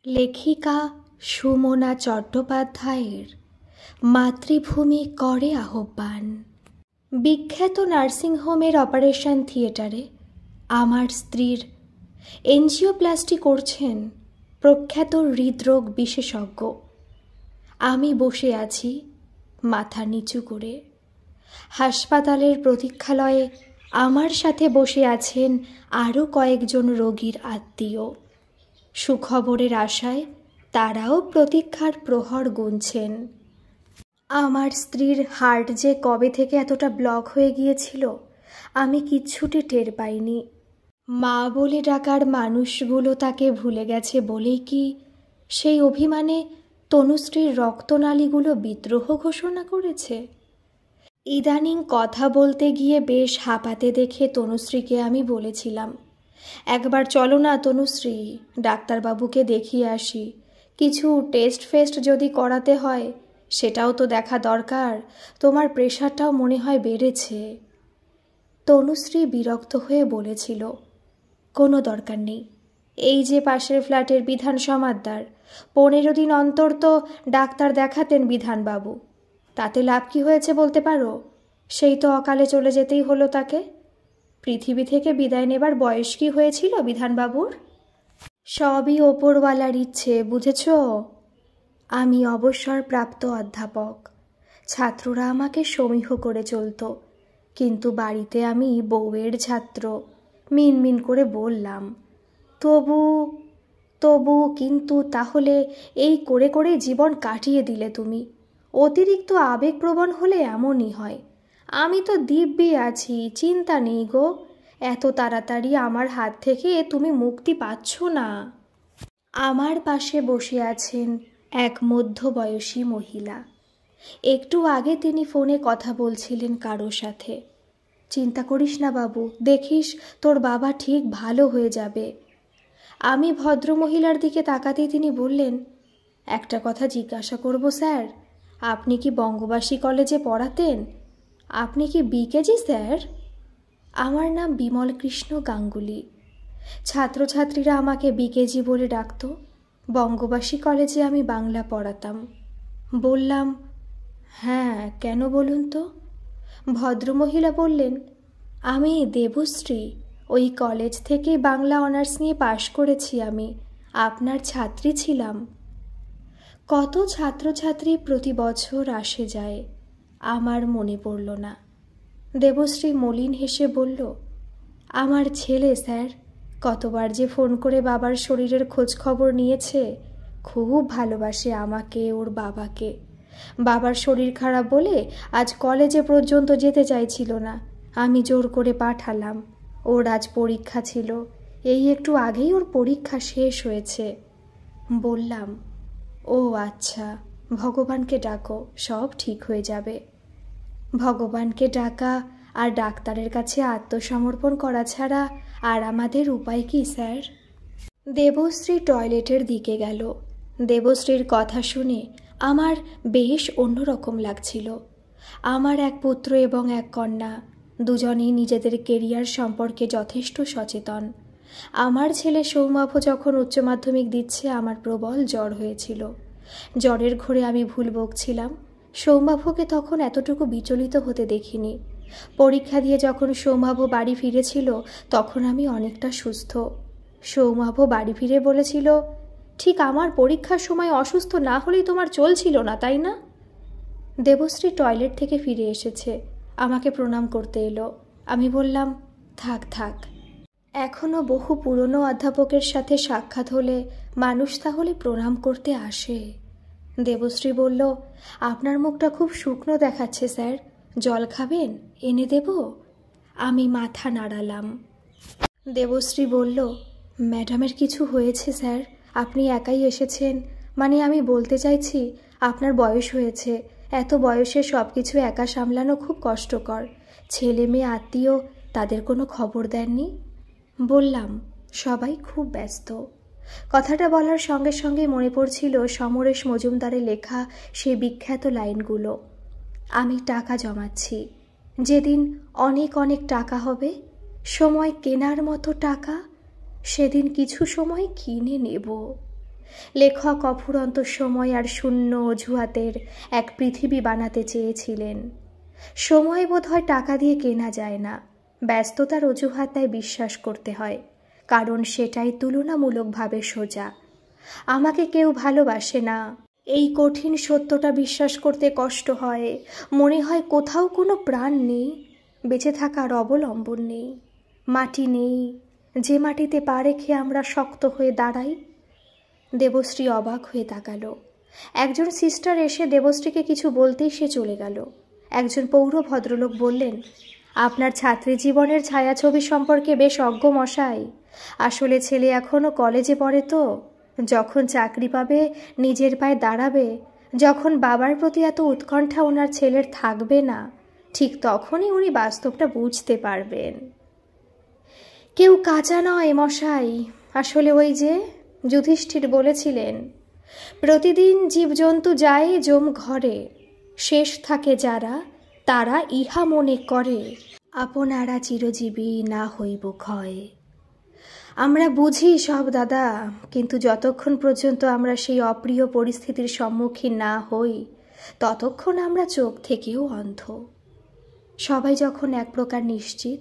লেখিকা সুমনা চট্টোপাধ্যায়ের মাতৃভূমি করে আহ্বান। বিখ্যাত নার্সিংহোমের অপারেশন থিয়েটারে আমার স্ত্রীর এনজিওপ্লাস্টি করছেন প্রখ্যাত হৃদরোগ বিশেষজ্ঞ। আমি বসে আছি মাথা নিচু করে। হাসপাতালের প্রতীক্ষালয়ে আমার সাথে বসে আছেন আরও কয়েকজন রোগীর আত্মীয়। সুখবরের আশায় তারাও প্রতীক্ষার প্রহর গুনছেন। আমার স্ত্রীর হার্ট যে কবে থেকে এতটা ব্লক হয়ে গিয়েছিল আমি কিচ্ছুটি টের পাইনি। মা বলে ডাকার মানুষগুলো তাকে ভুলে গেছে বলেই কি সেই অভিমানে তনুশ্রীর রক্তনালীগুলো বিদ্রোহ ঘোষণা করেছে? ইদানিং কথা বলতে গিয়ে বেশ হাঁপাতে দেখে তনুশ্রীকে আমি বলেছিলাম, একবার চলো না তনুশ্রী, ডাক্তারবাবুকে দেখিয়ে আসি। কিছু টেস্ট ফেস্ট যদি করাতে হয় সেটাও তো দেখা দরকার, তোমার প্রেশারটাও মনে হয় বেড়েছে। তনুশ্রী বিরক্ত হয়ে বলেছিল, কোনো দরকার নেই, এই যে পাশের ফ্ল্যাটের বিধান সমাদ্দার 15 দিন অন্তর তো ডাক্তার দেখাতেন বিধানবাবু, তাতে লাভ কি হয়েছে বলতে পারো? সেই তো অকালে চলে যেতেই হলো তাকে। পৃথিবী থেকে বিদায় নেবার বয়স কি হয়েছিল বিধানবাবুর? সবই ওপরওয়ালার ইচ্ছে, বুঝেছ? আমি অবসরপ্রাপ্ত অধ্যাপক, ছাত্ররা আমাকে সমীহ করে চলত, কিন্তু বাড়িতে আমি বউয়ের ছাত্র। মিনমিন করে বললাম, তবু কিন্তু তাহলে এই করে করে জীবন কাটিয়ে দিলে তুমি। অতিরিক্ত আবেগপ্রবণ হলে এমনই হয়। আমি তো দিব্যি আছি, চিন্তা নেই গো। এত তাড়াতাড়ি আমার হাত থেকে তুমি মুক্তি পাচ্ছ না। আমার পাশে বসে আছেন এক মধ্যবয়সী মহিলা। একটু আগে তিনি ফোনে কথা বলছিলেন কারো সাথে। চিন্তা করিস না বাবু, দেখিস তোর বাবা ঠিক ভালো হয়ে যাবে। আমি ভদ্রমহিলার দিকে তাকাতেই তিনি বললেন, একটা কথা জিজ্ঞাসা করব স্যার, আপনি কি বঙ্গবাসী কলেজে পড়াতেন? আপনি কি বিকেজি স্যার? আমার নাম বিমল কৃষ্ণ গাঙ্গুলি। ছাত্রছাত্রীরা আমাকে বিকেজি বলে ডাকত। বঙ্গবাসী কলেজে আমি বাংলা পড়াতাম। বললাম, হ্যাঁ, কেন বলুন তো? ভদ্রমহিলা বললেন, আমি দেবশ্রী, ওই কলেজ থেকে বাংলা অনার্স নিয়ে পাশ করেছি, আমি আপনার ছাত্রী ছিলাম। কত ছাত্রছাত্রী প্রতি বছর আসে যায় আমার মনে পড়ল না। দেবশ্রী মলিন হেসে বলল, আমার ছেলে স্যার, কতবার যে ফোন করে বাবার শরীরের খোঁজ খবর নিয়েছে। খুব ভালোবাসে আমাকে, ওর বাবাকে। বাবার শরীর খারাপ বলে আজ কলেজে পর্যন্ত যেতে চাইছিল না, আমি জোর করে পাঠালাম। ওর আজ পরীক্ষা ছিল, এই একটু আগেই ওর পরীক্ষা শেষ হয়েছে। বললাম, ও আচ্ছা, ভগবানকে ডাকো, সব ঠিক হয়ে যাবে। ভগবানকে ডাকা আর ডাক্তারের কাছে আত্মসমর্পণ করা ছাড়া আর আমাদের উপায় কি স্যার? দেবশ্রী টয়লেটের দিকে গেল। দেবশ্রীর কথা শুনে আমার বেশ অন্যরকম লাগছিল। আমার এক পুত্র এবং এক কন্যা, দুজনেই নিজেদের কেরিয়ার সম্পর্কে যথেষ্ট সচেতন। আমার ছেলে সৌমাভ যখন উচ্চ মাধ্যমিক দিচ্ছে আমার প্রবল জ্বর হয়েছিল। জ্বরের ঘোরে আমি ভুল বকছিলাম। সৌমাভকে তখন এতটুকু বিচলিত হতে দেখিনি। পরীক্ষা দিয়ে যখন সৌমাভ বাড়ি ফিরেছিল তখন আমি অনেকটা সুস্থ। সৌমাভ বাড়ি ফিরে বলেছিল, ঠিক আমার পরীক্ষার সময় অসুস্থ না হলেই তোমার চলছিল না, তাই না? দেবশ্রী টয়লেট থেকে ফিরে এসেছে, আমাকে প্রণাম করতে এলো। আমি বললাম, থাক থাক, এখনও বহু পুরনো অধ্যাপকের সাথে সাক্ষাৎ হলে মানুষ তাহলে প্রণাম করতে আসে। দেবশ্রী বলল, আপনার মুখটা খুব শুকনো দেখাচ্ছে স্যার, জল খাবেন? এনে দেব? আমি মাথা নাড়ালাম। দেবশ্রী বলল, ম্যাডামের কিছু হয়েছে স্যার? আপনি একাই এসেছেন? মানে আমি বলতে চাইছি আপনার বয়স হয়েছে, এত বয়সে সব কিছু একা সামলানো খুব কষ্টকর। ছেলে মেয়ে আত্মীয়, তাদের কোনো খবর দেননি? বললাম, সবাই খুব ব্যস্ত। কথাটা বলার সঙ্গে সঙ্গে মনে পড়ছিল সমরেশ মজুমদারের লেখা সেই বিখ্যাত লাইনগুলো, আমি টাকা জমাচ্ছি, যেদিন অনেক অনেক টাকা হবে, সময় কেনার মতো টাকা, সেদিন কিছু সময় কিনে নেব। লেখক অফুরন্ত সময় আর শূন্য অজুহাতের এক পৃথিবী বানাতে চেয়েছিলেন। সময় বোধহয় টাকা দিয়ে কেনা যায় না, ব্যস্ততার অজুহাতায় বিশ্বাস করতে হয়, কারণ সেটাই তুলনামূলকভাবে সোজা। আমাকে কেউ ভালোবাসে না, এই কঠিন সত্যটা বিশ্বাস করতে কষ্ট হয়। মনে হয় কোথাও কোনো প্রাণ নেই, বেঁচে থাকার অবলম্বন নেই, মাটি নেই যে মাটিতে পা রেখে আমরা শক্ত হয়ে দাঁড়াই। দেবশ্রী অবাক হয়ে তাকালো। একজন সিস্টার এসে দেবশ্রীকে কিছু বলতেই সে চলে গেল। একজন পৌর ভদ্রলোক বললেন, আপনার ছাত্রী জীবনের ছায়াছবি সম্পর্কে বেশ অজ্ঞ মশাই। আসলে ছেলে এখনও কলেজে পড়ে, তো যখন চাকরি পাবে, নিজের পায়ে দাঁড়াবে, যখন বাবার প্রতি এত উৎকণ্ঠা ওনার ছেলের থাকবে না, ঠিক তখনই উনি বাস্তবটা বুঝতে পারবেন। কেউ কাঁচা নয় মশাই, আসলে ওই যে যুধিষ্ঠির বলেছিলেন, প্রতিদিন জীবজন্তু যায় জম ঘরে, শেষ থাকে যারা তারা ইহা মনে করে, আপনারা চিরজীবী না হইব ক্ষয়। আমরা বুঝি সব দাদা, কিন্তু যতক্ষণ পর্যন্ত আমরা সেই অপ্রিয় পরিস্থিতির সম্মুখীন না হই, ততক্ষণ আমরা চোখ থেকেও অন্ধ। সবাই যখন এক প্রকার নিশ্চিত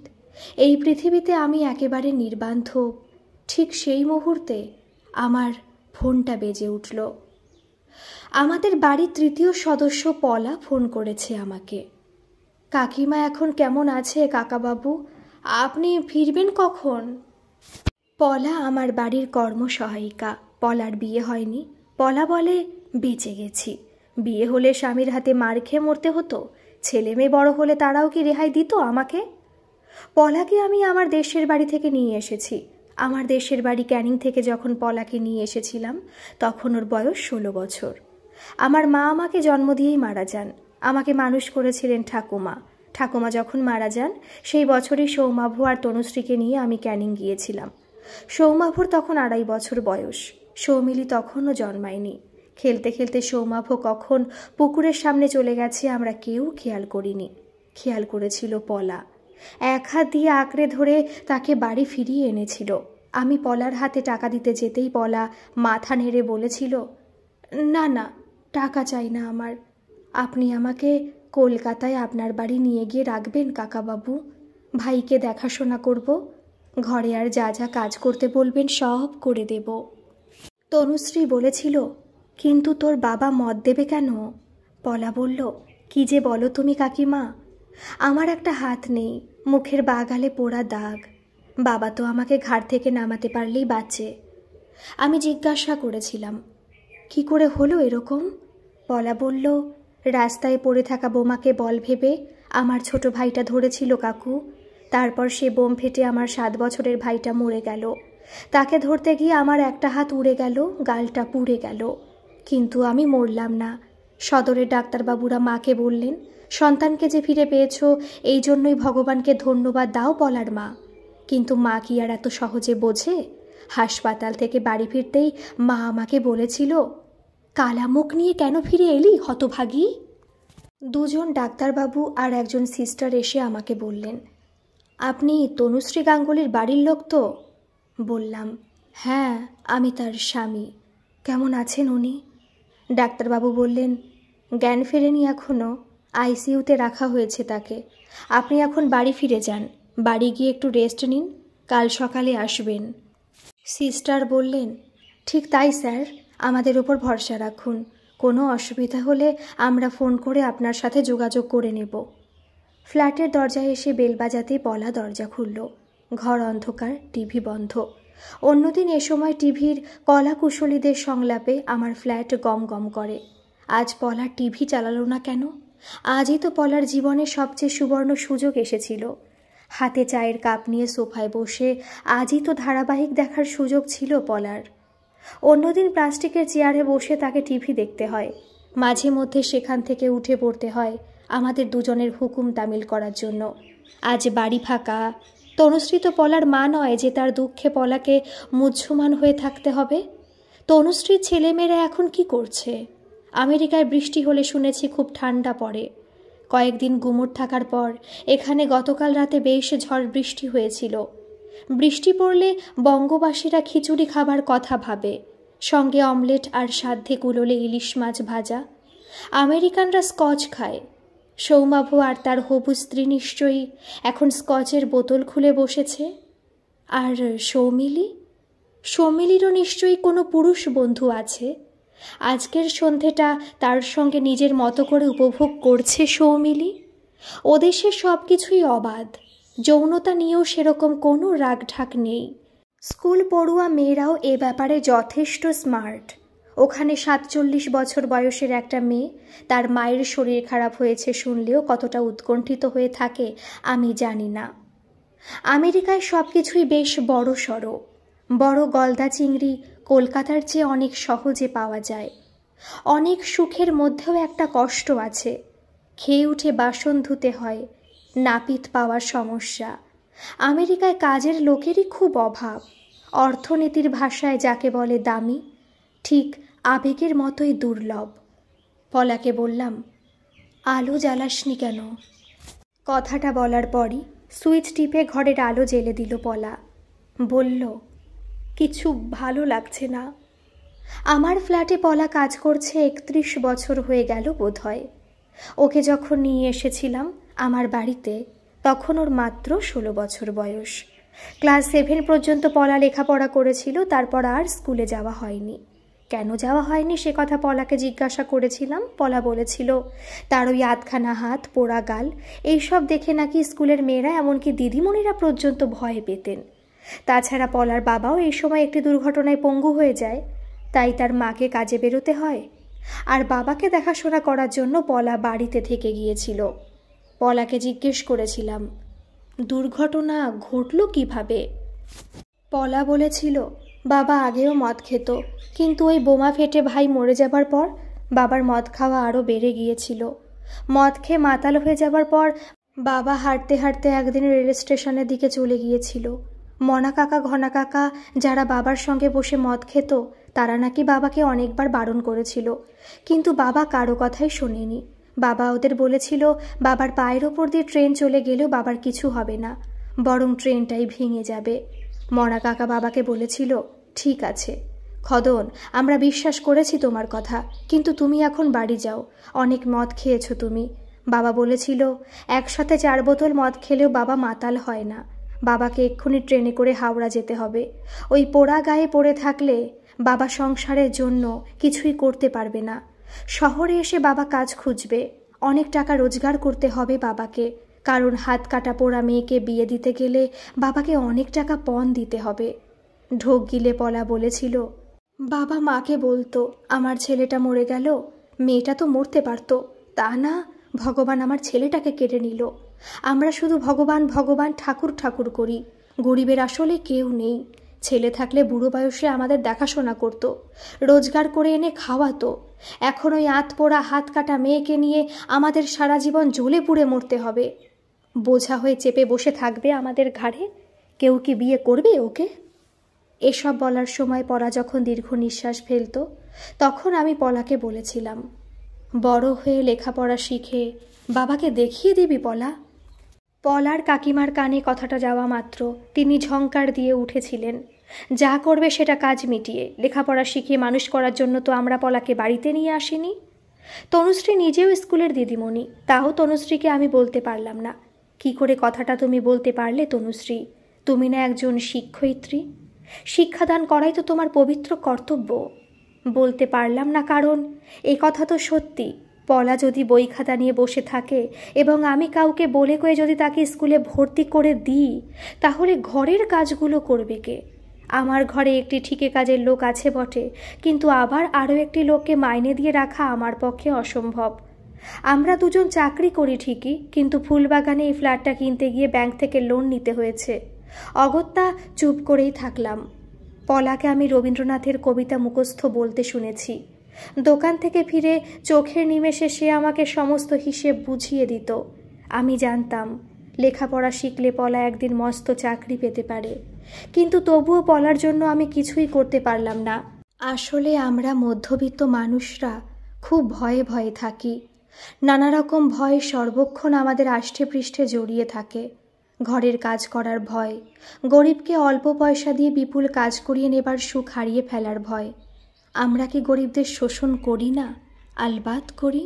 এই পৃথিবীতে আমি একেবারে নির্বান্ধব, ঠিক সেই মুহূর্তে আমার ফোনটা বেজে উঠল। আমাদের বাড়ির তৃতীয় সদস্য পলা ফোন করেছে আমাকে। কাকিমা এখন কেমন আছে কাকাবাবু? আপনি ফিরবেন কখন? পলা আমার বাড়ির কর্মসহায়িকা। পলার বিয়ে হয়নি। পলা বলে, বেঁচে গেছি। বিয়ে হলে স্বামীর হাতে মার খেয়ে মরতে হতো, ছেলে মেয়ে বড় হলে তারাও কি রেহাই দিত আমাকে? পলাকে আমি আমার দেশের বাড়ি থেকে নিয়ে এসেছি। আমার দেশের বাড়ি ক্যানিং থেকে যখন পলাকে নিয়ে এসেছিলাম, তখন ওর বয়স 16 বছর। আমার মা আমাকে জন্ম দিয়েই মারা যান। আমাকে মানুষ করেছিলেন ঠাকুমা। ঠাকুমা যখন মারা যান, সেই বছরই সৌমাভু আর তনুশ্রীকে নিয়ে আমি ক্যানিং গিয়েছিলাম। সৌমাভুর তখন 2.5 বছর বয়স। সৌমিলি তখনও জন্মায়নি। খেলতে খেলতে সৌমাভু কখন পুকুরের সামনে চলে গেছে আমরা কেউ খেয়াল করিনি। খেয়াল করেছিল পলা। এক হাত দিয়ে আঁকড়ে ধরে তাকে বাড়ি ফিরিয়ে এনেছিল। আমি পলার হাতে টাকা দিতে যেতেই পলা মাথা নেড়ে বলেছিল, না না, টাকা চাই না আমার। আপনি আমাকে কলকাতায় আপনার বাড়ি নিয়ে গিয়ে রাখবেন কাকাবাবু। ভাইকে দেখাশোনা করব, ঘরে আর যা যা কাজ করতে বলবেন সব করে দেব। তনুশ্রী বলেছিল, কিন্তু তোর বাবা মদ দেবে কেন? পলা বলল, কি যে বলো তুমি কাকিমা, আমার একটা হাত নেই, মুখের বাগালে পোড়া দাগ। বাবা তো আমাকে ঘাট থেকে নামাতে পারলেই বাঁচে। আমি জিজ্ঞাসা করেছিলাম, কি করে হলো এরকম? পলা বলল, রাস্তায় পড়ে থাকা বোমাকে বল ভেবে আমার ছোট ভাইটা ধরেছিল কাকু। তারপর সে বোম ফেটে আমার 7 বছরের ভাইটা মরে গেল। তাকে ধরতে গিয়ে আমার একটা হাত উড়ে গেল, গালটা পুড়ে গেল, কিন্তু আমি মরলাম না। সদরের ডাক্তারবাবুরা মাকে বললেন, সন্তানকে যে ফিরে পেয়েছ, এই জন্যই ভগবানকে ধন্যবাদ দাও পলার মা। কিন্তু মা কি আর এত সহজে বোঝে? হাসপাতাল থেকে বাড়ি ফিরতেই মা আমাকে বলেছিল, কালা মুখ নিয়ে কেন ফিরে এলি হতভাগী? 2 ডাক্তারবাবু আর একজন সিস্টার এসে আমাকে বললেন, আপনি তনুশ্রী গাঙ্গুলির বাড়ির লোক তো? বললাম, হ্যাঁ, আমি তার স্বামী। কেমন আছেন উনি? ডাক্তারবাবু বললেন, জ্ঞান ফেরেনি এখনও, আইসিইউতে রাখা হয়েছে তাকে। আপনি এখন বাড়ি ফিরে যান, বাড়ি গিয়ে একটু রেস্ট নিন, কাল সকালে আসবেন। সিস্টার বললেন, ঠিক তাই স্যার, আমাদের ওপর ভরসা রাখুন। কোনো অসুবিধা হলে আমরা ফোন করে আপনার সাথে যোগাযোগ করে নেব। ফ্ল্যাটের দরজায় এসে বেল বাজাতেই পলা দরজা খুলল। ঘর অন্ধকার, টিভি বন্ধ। অন্যদিন এ সময় টিভির কলাকুশলীদের সংলাপে আমার ফ্ল্যাট গম গম করে। আজ পলা টিভি চালালো না কেন? আজই তো পলার জীবনে সবচেয়ে সুবর্ণ সুযোগ এসেছিল। হাতে চায়ের কাপ নিয়ে সোফায় বসে আজই তো ধারাবাহিক দেখার সুযোগ ছিল পলার। অন্যদিন প্লাস্টিকের চেয়ারে বসে তাকে টিভি দেখতে হয়। মাঝে মধ্যে সেখান থেকে উঠে পড়তে হয় আমাদের দুজনের হুকুম তামিল করার জন্য। আজ বাড়ি ফাঁকা। তনুশ্রী তো পলার মা নয় যে তার দুঃখে পলাকে মুহ্যমান হয়ে থাকতে হবে। তনুশ্রীর ছেলেমেয়েরা এখন কি করছে? আমেরিকায় বৃষ্টি হলে শুনেছি খুব ঠান্ডা পড়ে। কয়েকদিন গুমোট থাকার পর এখানে গতকাল রাতে বেশ ঝড় বৃষ্টি হয়েছিল। বৃষ্টি পড়লে বঙ্গবাসীরা খিচুড়ি খাবার কথা ভাবে। সঙ্গে অমলেট আর সাধ্যে কুলোলে ইলিশ মাছ ভাজা। আমেরিকানরা স্কচ খায়। সৌমাভু আর তার হবু স্ত্রী নিশ্চয়ই এখন স্কচের বোতল খুলে বসেছে। আর সৌমিলিরও নিশ্চয়ই কোনো পুরুষ বন্ধু আছে। আজকের সন্ধেটা তার সঙ্গে নিজের মতো করে উপভোগ করছে সৌমিলি। ওদেশে সব কিছুই অবাধ, যৌনতা নিয়েও সেরকম কোনো রাগঢাক নেই। স্কুল পড়ুয়া মেয়েরাও এ ব্যাপারে যথেষ্ট স্মার্ট। ওখানে 47 বছর বয়সের একটা মেয়ে তার মায়ের শরীর খারাপ হয়েছে শুনলেও কতটা উৎকণ্ঠিত হয়ে থাকে আমি জানি না। আমেরিকায় সব কিছুই বেশ বড় সড়ো। বড় গলদা চিংড়ি কলকাতার চেয়ে অনেক সহজে পাওয়া যায়। অনেক সুখের মধ্যেও একটা কষ্ট আছে। খেয়ে উঠে বাসন ধুতে হয়, নাপিত পাওয়ার সমস্যা। আমেরিকায় কাজের লোকেরই খুব অভাব। অর্থনীতির ভাষায় যাকে বলে দামি, ঠিক আবেগের মতোই দুর্লভ। পলাকে বললাম, আলো জ্বালাসনি কেন? কথাটা বলার পরই সুইচ টিপে ঘরের আলো জ্বেলে দিল পলা। বলল, কিছু ভালো লাগছে না। আমার ফ্ল্যাটে পলা কাজ করছে 31 বছর হয়ে গেল বোধহয়। ওকে যখন নিয়ে এসেছিলাম আমার বাড়িতে তখন ওর মাত্র 16 বছর বয়স। ক্লাস 7 পর্যন্ত পলা লেখাপড়া করেছিল, তারপর আর স্কুলে যাওয়া হয়নি। কেন যাওয়া হয়নি সে কথা পলাকে জিজ্ঞাসা করেছিলাম। পলা বলেছিল তার ওই আধখানা হাত, পোড়া গাল এইসব দেখে নাকি স্কুলের মেয়েরা এমনকি দিদিমণিরা পর্যন্ত ভয় পেতেন। তাছাড়া পলার বাবাও এই সময় একটি দুর্ঘটনায় পঙ্গু হয়ে যায়, তাই তার মাকে কাজে বেরোতে হয়। আর বাবাকে দেখাশোনা করার জন্য পলা বাড়িতে থেকে গিয়েছিল। পলাকে জিজ্ঞেস করেছিলাম, দুর্ঘটনা ঘটল কিভাবে? পলা বলেছিল, বাবা আগেও মদ খেত, কিন্তু ওই বোমা ফেটে ভাই মরে যাবার পর বাবার মদ খাওয়া আরও বেড়ে গিয়েছিল। মদ খেয়ে মাতাল হয়ে যাবার পর বাবা হাঁটতে হাঁটতে একদিন রেল স্টেশনের দিকে চলে গিয়েছিল। মনা কাকা, ঘনা কাকা যারা বাবার সঙ্গে বসে মদ খেত তারা নাকি বাবাকে অনেকবার বারণ করেছিল, কিন্তু বাবা কারো কথাই শোনেনি। বাবা ওদের বলেছিল বাবার পায়ের ওপর দিয়ে ট্রেন চলে গেলেও বাবার কিছু হবে না, বরং ট্রেনটাই ভেঙে যাবে। মনা কাকা বাবাকে বলেছিল, ঠিক আছে খদন, আমরা বিশ্বাস করেছি তোমার কথা, কিন্তু তুমি এখন বাড়ি যাও, অনেক মদ খেয়েছো তুমি। বাবা বলেছিল একসাথে 4 বোতল মদ খেলেও বাবা মাতাল হয় না। বাবাকে এক্ষুনি ট্রেনে করে হাওড়া যেতে হবে। ওই পোড়া গায়ে পড়ে থাকলে বাবা সংসারের জন্য কিছুই করতে পারবে না। শহরে এসে বাবা কাজ খুঁজবে, অনেক টাকা রোজগার করতে হবে বাবাকে, কারণ হাত কাটা পোড়া মেয়েকে বিয়ে দিতে গেলে বাবাকে অনেক টাকা পণ দিতে হবে। ঢোক গিলে পলা বলেছিল, বাবা মাকে বলতো আমার ছেলেটা মরে গেল, মেয়েটা তো মরতে পারতো, তা না, ভগবান আমার ছেলেটাকে কেড়ে নিল। আমরা শুধু ভগবান ভগবান ঠাকুর ঠাকুর করি, গরিবের আসলে কেউ নেই। ছেলে থাকলে বুড়ো বয়সে আমাদের দেখাশোনা করত, রোজগার করে এনে খাওয়াতো। এখন ওই আতপোড়া হাত কাটা মেয়েকে নিয়ে আমাদের সারা জীবন জ্বলে পুড়ে মরতে হবে। বোঝা হয়ে চেপে বসে থাকবে আমাদের ঘাড়ে। কেউ কি বিয়ে করবে ওকে? এসব বলার সময় পলা যখন দীর্ঘ নিঃশ্বাস ফেলত তখন আমি পলাকে বলেছিলাম, বড় হয়ে লেখাপড়া শিখে বাবাকে দেখিয়ে দিবি পলা। পলার কাকিমার কানে কথাটা যাওয়া মাত্র তিনি ঝংকার দিয়ে উঠেছিলেন, যা করবে সেটা কাজ মিটিয়ে, লেখাপড়া শিখিয়ে মানুষ করার জন্য তো আমরা পলাকে বাড়িতে নিয়ে আসিনি। তনুশ্রী নিজেও স্কুলের দিদিমণি, তাও তনুশ্রীকে আমি বলতে পারলাম না। কি করে কথাটা তুমি বলতে পারলে তনুশ্রী? তুমি না একজন শিক্ষয়িত্রী, শিক্ষাদান করাই তো তোমার পবিত্র কর্তব্য। বলতে পারলাম না কারণ এই কথা তো সত্যি, পলা যদি বই খাতা নিয়ে বসে থাকে এবং আমি কাউকে বলে কয়ে যদি তাকে স্কুলে ভর্তি করে দিই, তাহলে ঘরের কাজগুলো করবে কে? আমার ঘরে একটি ঠিকে কাজের লোক আছে বটে, কিন্তু আবার আরও একটি লোককে মাইনে দিয়ে রাখা আমার পক্ষে অসম্ভব। আমরা দুজন চাকরি করি ঠিকই, কিন্তু ফুলবাগানে এই ফ্ল্যাটটা কিনতে গিয়ে ব্যাংক থেকে লোন নিতে হয়েছে। অগত্যা চুপ করেই থাকলাম। পলাকে আমি রবীন্দ্রনাথের কবিতা মুখস্থ বলতে শুনেছি। দোকান থেকে ফিরে চোখের নিমেষে সে আমাকে সমস্ত হিসেব বুঝিয়ে দিত। আমি জানতাম লেখাপড়া শিখলে পলা একদিন মস্ত চাকরি পেতে পারে, কিন্তু তবুও পলার জন্য আমি কিছুই করতে পারলাম না। আসলে আমরা মধ্যবিত্ত মানুষরা খুব ভয়ে ভয়ে থাকি। নানা রকম ভয় সর্বক্ষণ আমাদের আষ্টে পৃষ্ঠে জড়িয়ে থাকে। ঘরের কাজ করার ভয়, গরিবকে অল্প পয়সা দিয়ে বিপুল কাজ করিয়ে নেবার সুখ হারিয়ে ফেলার ভয়, আমরা কি গরিবদের শোষণ করি না? আলবাত করি।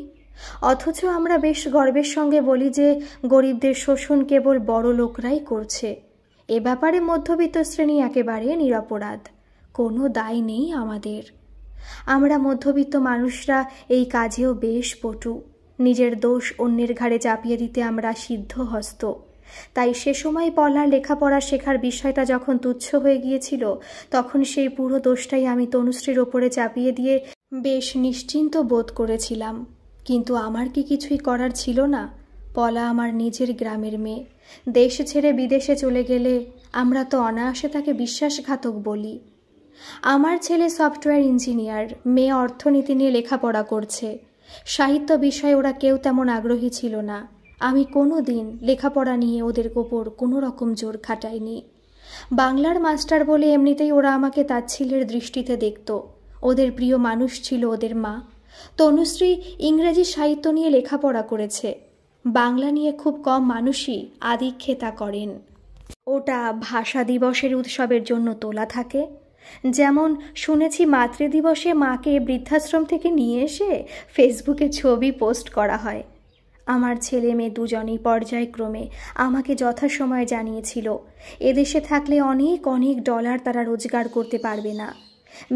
অথচ আমরা বেশ গর্বের সঙ্গে বলি যে গরিবদের শোষণ কেবল বড় লোকরাই করছে। এ ব্যাপারে মধ্যবিত্ত শ্রেণী একেবারে নিরপরাধ, কোনো দায় নেই আমাদের। আমরা মধ্যবিত্ত মানুষরা এই কাজেও বেশ পটু। নিজের দোষ অন্যের ঘাড়ে চাপিয়ে দিতে আমরা সিদ্ধহস্ত। তাই সে সময় পলার লেখাপড়া শেখার বিষয়টা যখন তুচ্ছ হয়ে গিয়েছিল, তখন সেই পুরো দোষটাই আমি তনুশ্রীর ওপরে চাপিয়ে দিয়ে বেশ নিশ্চিন্ত বোধ করেছিলাম। কিন্তু আমার কি কিছুই করার ছিল না? পলা আমার নিজের গ্রামের মেয়ে। দেশ ছেড়ে বিদেশে চলে গেলে আমরা তো অনায়াসে তাকে বিশ্বাসঘাতক বলি। আমার ছেলে সফটওয়্যার ইঞ্জিনিয়ার, মেয়ে অর্থনীতি নিয়ে লেখাপড়া করছে। সাহিত্য বিষয়ে ওরা কেউ তেমন আগ্রহী ছিল না। আমি কোনো দিন লেখাপড়া নিয়ে ওদের ওপর কোনো রকম জোর খাটাইনি। বাংলার মাস্টার বলে এমনিতেই ওরা আমাকে তাচ্ছিল্যের দৃষ্টিতে দেখত। ওদের প্রিয় মানুষ ছিল ওদের মা। তনুশ্রী ইংরেজি সাহিত্য নিয়ে লেখাপড়া করেছে। বাংলা নিয়ে খুব কম মানুষই আদিক্ষেতা করেন। ওটা ভাষা দিবসের উৎসবের জন্য তোলা থাকে। যেমন শুনেছি মাতৃদিবসে মাকে বৃদ্ধাশ্রম থেকে নিয়ে এসে ফেসবুকে ছবি পোস্ট করা হয়। আমার ছেলে মেয়ে দুজনই পর্যায়ক্রমে আমাকে যথাসময়ে জানিয়েছিল এদেশে থাকলে অনেক অনেক ডলার তারা রোজগার করতে পারবে না।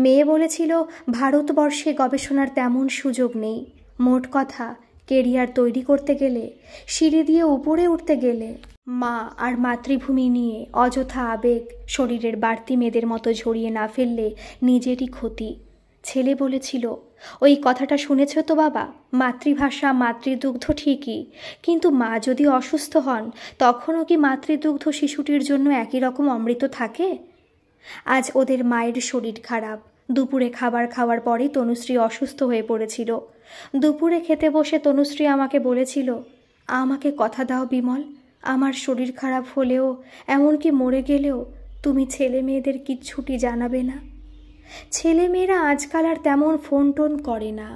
মেয়ে বলেছিল ভারতবর্ষে গবেষণার তেমন সুযোগ নেই। মোট কথা, কেরিয়ার তৈরি করতে গেলে, সিঁড়ি দিয়ে উপরে উঠতে গেলে মা আর মাতৃভূমি নিয়ে অযথা আবেগ শরীরের বাড়তি মেয়েদের মতো ঝরিয়ে না ফেললে নিজেরই ক্ষতি। ছেলে বলেছিল, ওই কথাটা শুনেছ তো বাবা, মাতৃভাষা মাতৃদুগ্ধ ঠিকই, কিন্তু মা যদি অসুস্থ হন তখনও কি মাতৃদুগ্ধ শিশুটির জন্য একই রকম অমৃত থাকে? আজ ওদের মায়ের শরীর খারাপ। দুপুরে খাবার খাওয়ার পরেই তনুশ্রী অসুস্থ হয়ে পড়েছিল। দুপুরে খেতে বসে তনুশ্রী আমাকে বলেছিল, আমাকে কথা দাও বিমল, আমার শরীর খারাপ হলেও, এমনকি মরে গেলেও তুমি ছেলে মেয়েদের কিচ্ছুটি জানাবে না। ছেলে মেয়েরা আজকাল আর তেমন ফোন টোন করে না।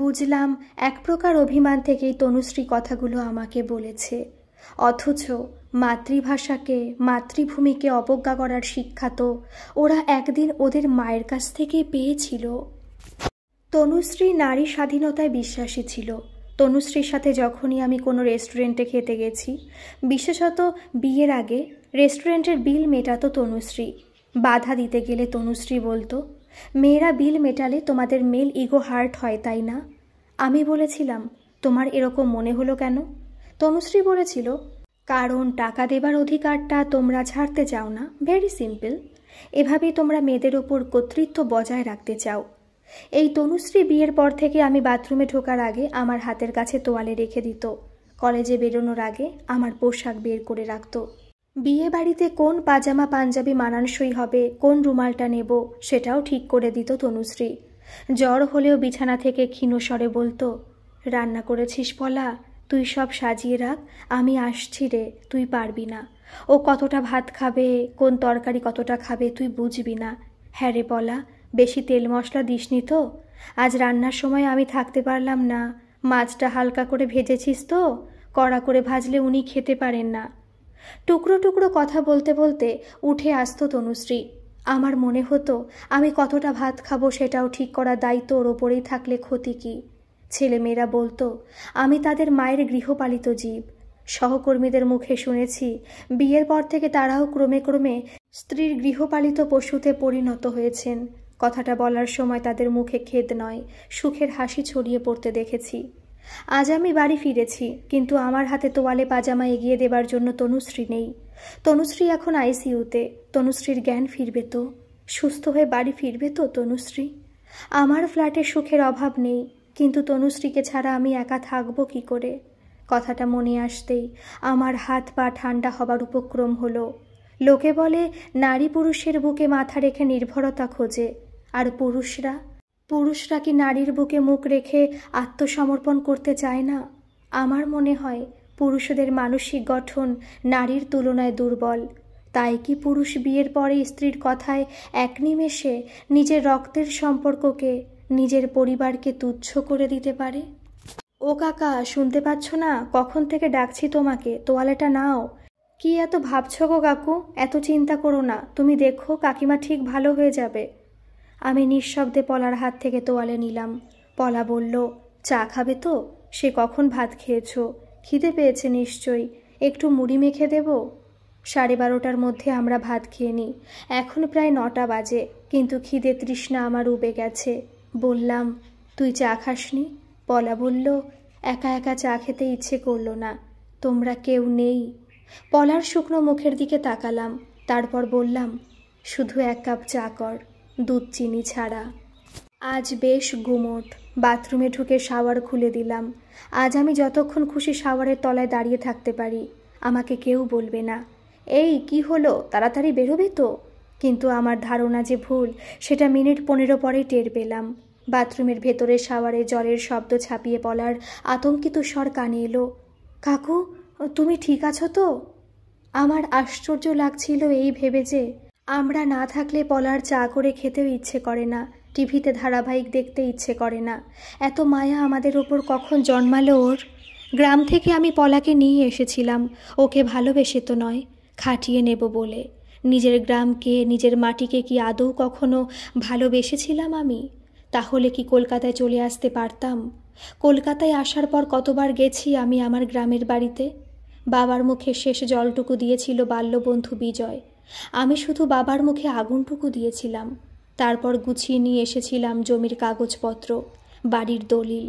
বুঝলাম এক প্রকার অভিমান থেকেই তনুশ্রী কথাগুলো আমাকে বলেছে। অথচ মাতৃভাষাকে, মাতৃভূমিকে অবজ্ঞা করার শিক্ষা তো ওরা একদিন ওদের মায়ের কাছ থেকেই পেয়েছিল। তনুশ্রী নারী স্বাধীনতায় বিশ্বাসী ছিল। তনুশ্রীর সাথে যখনই আমি কোনো রেস্টুরেন্টে খেতে গেছি, বিশেষত বিয়ের আগে, রেস্টুরেন্টের বিল মেটাতো তনুশ্রী। বাধা দিতে গেলে তনুশ্রী বলতো, মেয়েরা বিল মেটালে তোমাদের মেল ইগো হার্ট হয়, তাই না? আমি বলেছিলাম, তোমার এরকম মনে হলো কেন? তনুশ্রী বলেছিল, কারণ টাকা দেবার অধিকারটা তোমরা ছাড়তে চাও না। Very simple. এভাবেই তোমরা মেয়েদের ওপর কর্তৃত্ব বজায় রাখতে চাও। এই তনুশ্রী বিয়ের পর থেকে আমি বাথরুমে ঢোকার আগে আমার হাতের কাছে তোয়ালে রেখে দিত। কলেজে বেরোনোর আগে আমার পোশাক বের করে রাখত। বিয়ে বাড়িতে কোন পাজামা পাঞ্জাবি মানানসই হবে, কোন রুমালটা নেব, সেটাও ঠিক করে দিত তনুশ্রী। জ্বর হলেও বিছানা থেকে ক্ষীণ স্বরে বলতো, রান্না করেছিস পলা, তুই সব সাজিয়ে রাখ, আমি আসছি রে, তুই পারবি না। ও কতটা ভাত খাবে, কোন তরকারি কতটা খাবে তুই বুঝবি না। হ্যাঁ রে পলা, বেশি তেল মশলা দিসনি তো? আজ রান্নার সময় আমি থাকতে পারলাম না। মাছটা হালকা করে ভেজেছিস তো? কড়া করে ভাজলে উনি খেতে পারেন না। টুকরো টুকরো কথা বলতে বলতে উঠে আসতো তনুশ্রী। আমার মনে হতো আমি কতটা ভাত খাবো সেটাও ঠিক করার দায়িত্ব ওর ওপরেই থাকলে ক্ষতি কী? ছেলেমেয়েরা বলতো আমি তাদের মায়ের গৃহপালিত জীব। সহকর্মীদের মুখে শুনেছি বিয়ের পর থেকে তারাও ক্রমে ক্রমে স্ত্রীর গৃহপালিত পশুতে পরিণত হয়েছেন। কথাটা বলার সময় তাদের মুখে খেদ নয়, সুখের হাসি ছড়িয়ে পড়তে দেখেছি। আজ আমি বাড়ি ফিরেছি, কিন্তু আমার হাতে তোয়ালে পাজামা এগিয়ে দেবার জন্য তনুশ্রী নেই। তনুশ্রী এখন আইসিইউতে। তনুশ্রীর জ্ঞান ফিরবে তো? সুস্থ হয়ে বাড়ি ফিরবে তো তনুশ্রী? আমার ফ্ল্যাটে সুখের অভাব নেই, কিন্তু তনুশ্রীকে ছাড়া আমি একা থাকবো কি করে? কথাটা মনে আসতেই আমার হাত পা ঠান্ডা হবার উপক্রম হলো। লোকে বলে নারী পুরুষের বুকে মাথা রেখে নির্ভরতা খোঁজে, আর পুরুষরা কি নারীর বুকে মুখ রেখে আত্মসমর্পণ করতে চায় না? আমার মনে হয় পুরুষদের মানসিক গঠন নারীর তুলনায় দুর্বল। তাই কি পুরুষ বিয়ের পরে স্ত্রীর কথায় এক নিমেষে নিজের রক্তের সম্পর্ককে, নিজের পরিবারকে তুচ্ছ করে দিতে পারে? ও কাকা, শুনতে পাচ্ছ না? কখন থেকে ডাকছি তোমাকে, তোয়ালেটা নাও। কি এত ভাবছ গো কাকু? এত চিন্তা করো না, তুমি দেখো কাকিমা ঠিক ভালো হয়ে যাবে। আমি নিঃশব্দে পলার হাত থেকে তোয়ালে নিলাম। পলা বলল, চা খাবে তো? সে কখন ভাত খেয়েছ? খিদে পেয়েছে নিশ্চয়ই, একটু মুড়ি মেখে দেব? 12:30টার মধ্যে আমরা ভাত খেয়ে নিই। এখন প্রায় 9টা বাজে, কিন্তু খিদে তৃষ্ণা আমার উবে গেছে। বললাম, তুই চা খাসনি? পলা বলল, একা একা চা খেতে ইচ্ছে করলো না, তোমরা কেউ নেই। পলার শুকনো মুখের দিকে তাকালাম, তারপর বললাম, শুধু 1 কাপ চা কর, দুধ চিনি ছাড়া। আজ বেশ গুমোট। বাথরুমে ঢুকে শাওয়ার খুলে দিলাম। আজ আমি যতক্ষণ খুশি শাওয়ারের তলায় দাঁড়িয়ে থাকতে পারি, আমাকে কেউ বলবে না, এই কি হলো, তাড়াতাড়ি বেরোবে তো? কিন্তু আমার ধারণা যে ভুল, সেটা মিনিট 15 পরেই টের পেলাম। বাথরুমের ভেতরে শাওয়ারে জলের শব্দ ছাপিয়ে পলার আতঙ্কিত স্বর কানে এলো, কাকু, তুমি ঠিক আছো তো? আমার আশ্চর্য লাগছিল এই ভেবে যে আমরা না থাকলে পলার চা করে খেতেও ইচ্ছে করে না, টিভিতে ধারাবাহিক দেখতে ইচ্ছে করে না। এত মায়া আমাদের ওপর কখন জন্মালো ওর? গ্রাম থেকে আমি পলাকে নিয়ে এসেছিলাম, ওকে ভালোবেসে তো নয়, খাটিয়ে নেব বলে। নিজের গ্রামকে, নিজের মাটিকে কি আদৌ কখনো ভালোবেসেছিলাম আমি? তাহলে কি কলকাতায় চলে আসতে পারতাম? কলকাতায় আসার পর কতবার গেছি আমি আমার গ্রামের বাড়িতে। বাবার মুখে শেষ জলটুকু দিয়েছিল বাল্যবন্ধু বিজয়। আমি শুধু বাবার মুখে আগুনটুকু দিয়েছিলাম। তারপর গুছিয়ে নিয়ে এসেছিলাম জমির কাগজপত্র, বাড়ির দলিল,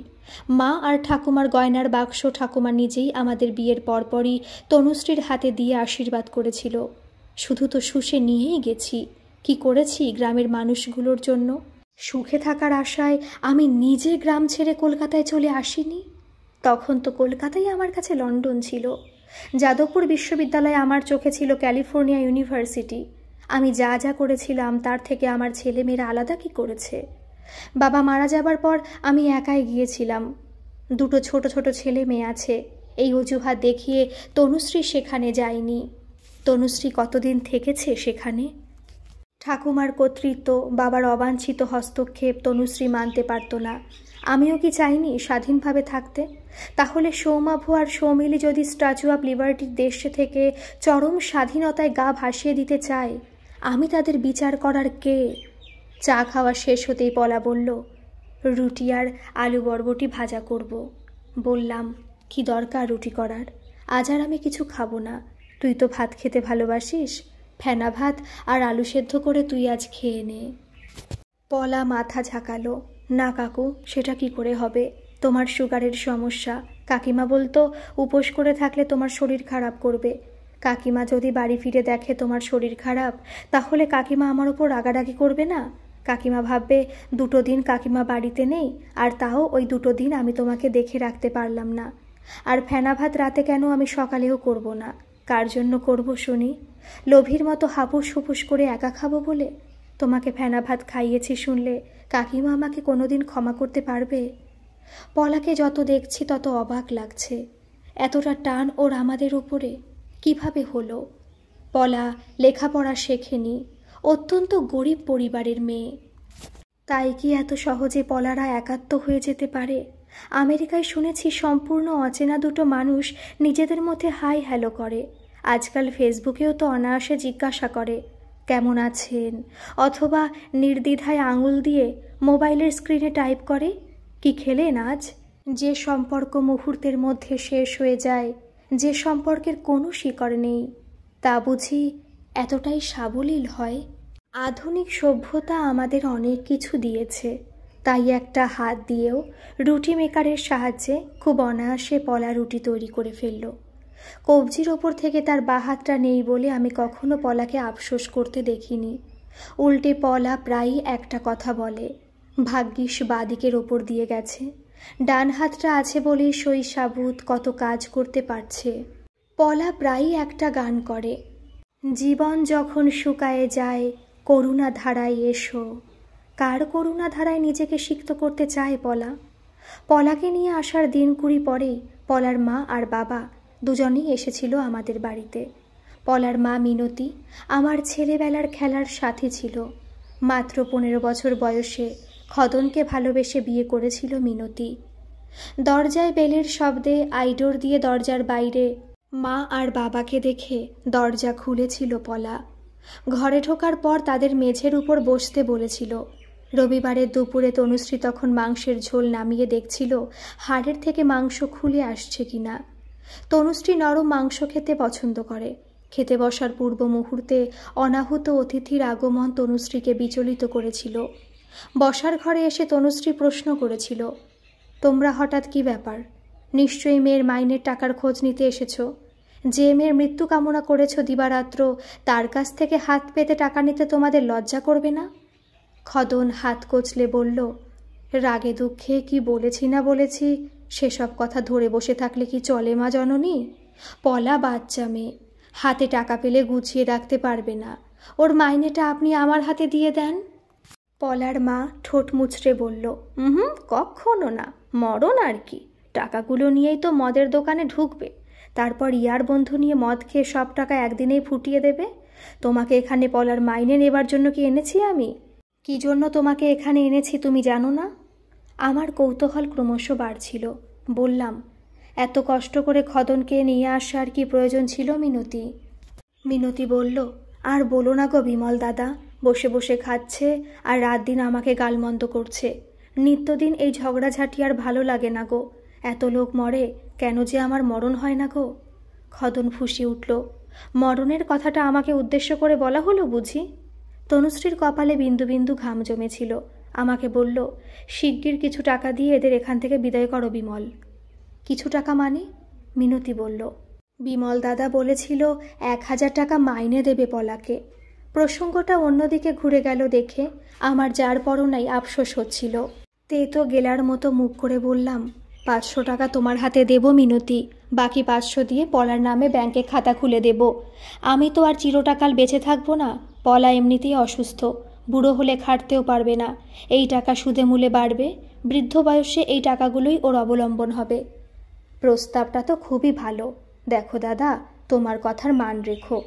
মা আর ঠাকুমার গয়নার বাক্স ঠাকুমা নিজেই আমাদের বিয়ের পরপরই তনুশ্রীর হাতে দিয়ে আশীর্বাদ করেছিল। শুধু তো শুষে নিয়েই গেছি, কি করেছি গ্রামের মানুষগুলোর জন্য? সুখে থাকার আশায় আমি নিজে গ্রাম ছেড়ে কলকাতায় চলে আসিনি। তখন তো কলকাতাই আমার কাছে লন্ডন ছিল। যাদবপুর বিশ্ববিদ্যালয় আমার চোখে ছিল ক্যালিফোর্নিয়া ইউনিভার্সিটি। আমি যা যা করেছিলাম তার থেকে আমার ছেলেমেয়েরা আলাদা কি করেছে? বাবা মারা যাবার পর আমি একাই গিয়েছিলাম। 2 ছোট ছোট ছেলে মেয়ে আছে, এই অজুহাত দেখিয়ে তনুশ্রী সেখানে যায়নি। তনুশ্রী কতদিন থেকেছে সেখানে? ঠাকুমার কর্তৃত্ব, বাবার অবাঞ্ছিত হস্তক্ষেপ তনুশ্রী মানতে পারত না। আমিও কি চাইনি স্বাধীনভাবে থাকতে? তাহলে সৌমাভু আর সৌমিলি যদি স্ট্যাচু অফ লিবার্টির দেশে থেকে চরম স্বাধীনতায় গা ভাসিয়ে দিতে চায়, আমি তাদের বিচার করার কে? চা খাওয়া শেষ হতেই পলা বলল, রুটি আর আলু বরবটি ভাজা করব। বললাম, কি দরকার রুটি করার? আজ আর আমি কিছু খাবো না, তুই তো ভাত খেতে ভালোবাসিস, ফেনা ভাত আর আলু সেদ্ধ করে তুই আজ খেয়ে নে। পলা মাথা ঝাঁকালো, না কাকু, সেটা কি করে হবে? তোমার সুগারের সমস্যা, কাকিমা বলতো উপোস করে থাকলে তোমার শরীর খারাপ করবে। কাকিমা যদি বাড়ি ফিরে দেখে তোমার শরীর খারাপ, তাহলে কাকিমা আমার ওপর রাগারাগি করবে না? কাকিমা ভাববে 2 দিন কাকিমা বাড়িতে নেই, আর তাও ওই 2 দিন আমি তোমাকে দেখে রাখতে পারলাম না। আর ফেনা ভাত রাতে কেন আমি সকালেও করব না? কার জন্য করব শুনি? লোভীর মতো হাপুস হুপুস করে একা খাবো বলে? তোমাকে ফেনা ভাত খাইয়েছি শুনলে কাকিমা আমাকে কোনোদিন ক্ষমা করতে পারবে? পলাকে যত দেখছি তত অবাক লাগছে। এতটা টান ওর আমাদের ওপরে কিভাবে হলো? পলা লেখাপড়া শেখেনি, অত্যন্ত গরিব পরিবারের মেয়ে। তাই কি এত সহজে পলারা একাত্ম হয়ে যেতে পারে? আমেরিকায় শুনেছি সম্পূর্ণ অচেনা 2 মানুষ নিজেদের মধ্যে হাই হ্যালো করে। আজকাল ফেসবুকেও তো অনায়াসে জিজ্ঞাসা করে, কেমন আছেন, অথবা নির্দ্বিধায় আঙুল দিয়ে মোবাইলের স্ক্রিনে টাইপ করে, কি খেলেন আজ? যে সম্পর্ক মুহূর্তের মধ্যে শেষ হয়ে যায়, যে সম্পর্কের কোনো শিকড় নেই, তা বুঝি এতটাই সাবলীল হয়? আধুনিক সভ্যতা আমাদের অনেক কিছু দিয়েছে, তাই একটা হাত দিয়েও রুটি মেকারের সাহায্যে খুব অনায়াসে পলা রুটি তৈরি করে ফেলল। কবজির ওপর থেকে তার বাঁ হাতটা নেই বলে আমি কখনো পলাকে আফসোস করতে দেখিনি। উল্টে পলা প্রায়ই একটা কথা বলে, ভাগ্যিস বাদিকের ওপর দিয়ে গেছে, ডান হাতটা আছে বলেই সই সাবুত কত কাজ করতে পারছে। পলা প্রায়ই একটা গান করে, জীবন যখন শুকায়ে যায় করুণা ধারায় এসো। কার করুণা ধারায় নিজেকে সিক্ত করতে চায় পলা? পলাকে নিয়ে আসার দিন 20 পরেই পলার মা আর বাবা দুজনেই এসেছিল আমাদের বাড়িতে। পলার মা মিনতি আমার ছেলেবেলার খেলার সাথী ছিল। মাত্র 15 বছর বয়সে খদনকে ভালোবেসে বিয়ে করেছিল মিনতি। দরজায় বেলের শব্দে আইডোর দিয়ে দরজার বাইরে মা আর বাবাকে দেখে দরজা খুলেছিল পলা। ঘরে ঢোকার পর তাদের মেঝের উপর বসতে বলেছিল। রবিবারের দুপুরে তনুশ্রী তখন মাংসের ঝোল নামিয়ে দেখছিল হাড়ের থেকে মাংস খুলে আসছে কিনা। তনুশ্রী নরম মাংস খেতে পছন্দ করে। খেতে বসার পূর্ব মুহূর্তে অনাহুত অতিথির আগমন তনুশ্রীকে বিচলিত করেছিল। বসার ঘরে এসে তনুশ্রী প্রশ্ন করেছিল, তোমরা হঠাৎ কি ব্যাপার? নিশ্চয়ই মেয়ের মাইনের টাকার খোঁজ নিতে এসেছ। যে মেয়ের মৃত্যু কামনা করেছ দিবারাত্র, তার কাছ থেকে হাত পেতে টাকা নিতে তোমাদের লজ্জা করবে না? খদন হাত কচলে বলল, রাগে দুঃখে কি বলেছি না বলেছি সেসব কথা ধরে বসে থাকলে কি চলে মা জননী? পলা বাচ্চা মেয়ে, হাতে টাকা পেলে গুছিয়ে রাখতে পারবে না। ওর মাইনেটা আপনি আমার হাতে দিয়ে দেন। পলার মা ঠোঁট মুচড়ে বলল, কখনো না, মরণ আর কি। টাকাগুলো নিয়েই তো মদের দোকানে ঢুকবে, তারপর ইয়ার বন্ধু নিয়ে মদ খেয়ে সব টাকা একদিনেই ফুটিয়ে দেবে। তোমাকে এখানে পলার মাইনে নেবার জন্য কি এনেছি আমি? কি জন্য তোমাকে এখানে এনেছি তুমি জানো না? আমার কৌতূহল ক্রমশ বাড়ছিল। বললাম, এত কষ্ট করে খদনকে নিয়ে আসার কি প্রয়োজন ছিল মিনতি? মিনতি বলল, আর বলো না গো বিমল দাদা, বসে বসে খাচ্ছে আর রাত দিন আমাকে গালমন্দ করছে। নিত্যদিন এই ঝগড়াঝাটি আর ভালো লাগে না গো। এত লোক মরে, কেন যে আমার মরণ হয় না গো? খদন ফুঁসে উঠল, মরণের কথাটা আমাকে উদ্দেশ্য করে বলা হলো বুঝি? তনুশ্রীর কপালে বিন্দু বিন্দু ঘাম জমেছিল। আমাকে বলল, শিগগির কিছু টাকা দিয়ে এদের এখান থেকে বিদায় করো বিমল। কিছু টাকা মানে? মিনতি বলল, বিমল দাদা বলেছিল 1000 টাকা মাইনে দেবে পলাকে। প্রসঙ্গটা অন্যদিকে ঘুরে গেল দেখে আমার যার পরনাই আফসোস হচ্ছিল। তেতো গেলার মতো মুখ করে বললাম, 500 টাকা তোমার হাতে দেব মিনতি, বাকি 500 দিয়ে পলার নামে ব্যাংকে খাতা খুলে দেব। আমি তো আর চিরটাকাল বেঁচে থাকবো না। পলা এমনিতেই অসুস্থ, বুড়ো হলে খাটতেও পারবে না। এই টাকা সুদে মূলে বাড়বে, বৃদ্ধ বয়সে এই টাকাগুলোই ওর অবলম্বন হবে। প্রস্তাবটা তো খুবই ভালো। দেখো দাদা, তোমার কথার মান রেখো,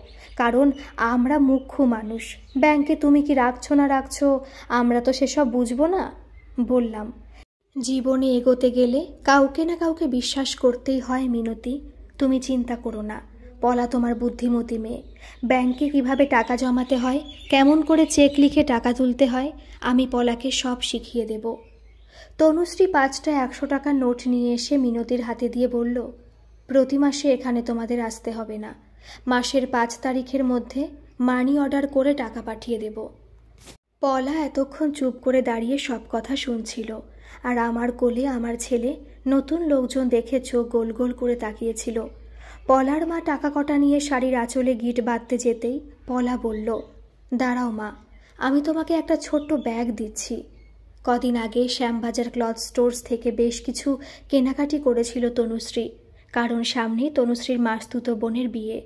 কারণ আমরা মুখ্য মানুষ। ব্যাংকে তুমি কি রাখছো না রাখছো আমরা তো সেসব বুঝবো না। বললাম, জীবনে এগোতে গেলে কাউকে না কাউকে বিশ্বাস করতেই হয় মিনতি। তুমি চিন্তা করো না, পলা তোমার বুদ্ধিমতী মেয়ে। ব্যাংকে কিভাবে টাকা জমাতে হয়, কেমন করে চেক লিখে টাকা তুলতে হয়, আমি পলাকে সব শিখিয়ে দেব। তনুশ্রী 5টা 100 টাকার নোট নিয়ে এসে মিনতির হাতে দিয়ে বলল, প্রতি মাসে এখানে তোমাদের আসতে হবে না। মাসের 5 তারিখের মধ্যে মানি অর্ডার করে টাকা পাঠিয়ে দেব। পলা এতক্ষণ চুপ করে দাঁড়িয়ে সব কথা শুনছিল, আর আমার কোলে আমার ছেলে নতুন লোকজন দেখে চোখ গোল গোল করে তাকিয়েছিল। পলার মা টাকা কটা নিয়ে শাড়ির আঁচলে গিট বাঁধতে যেতেই পলা বলল, দাঁড়াও মা, আমি তোমাকে একটা ছোট্ট ব্যাগ দিচ্ছি। কদিন আগে শ্যামবাজার ক্লথ স্টোর্স থেকে বেশ কিছু কেনাকাটি করেছিল তনুশ্রী, কারণ সামনেই তনুশ্রীর মাসতুতো বোনের বিয়ে।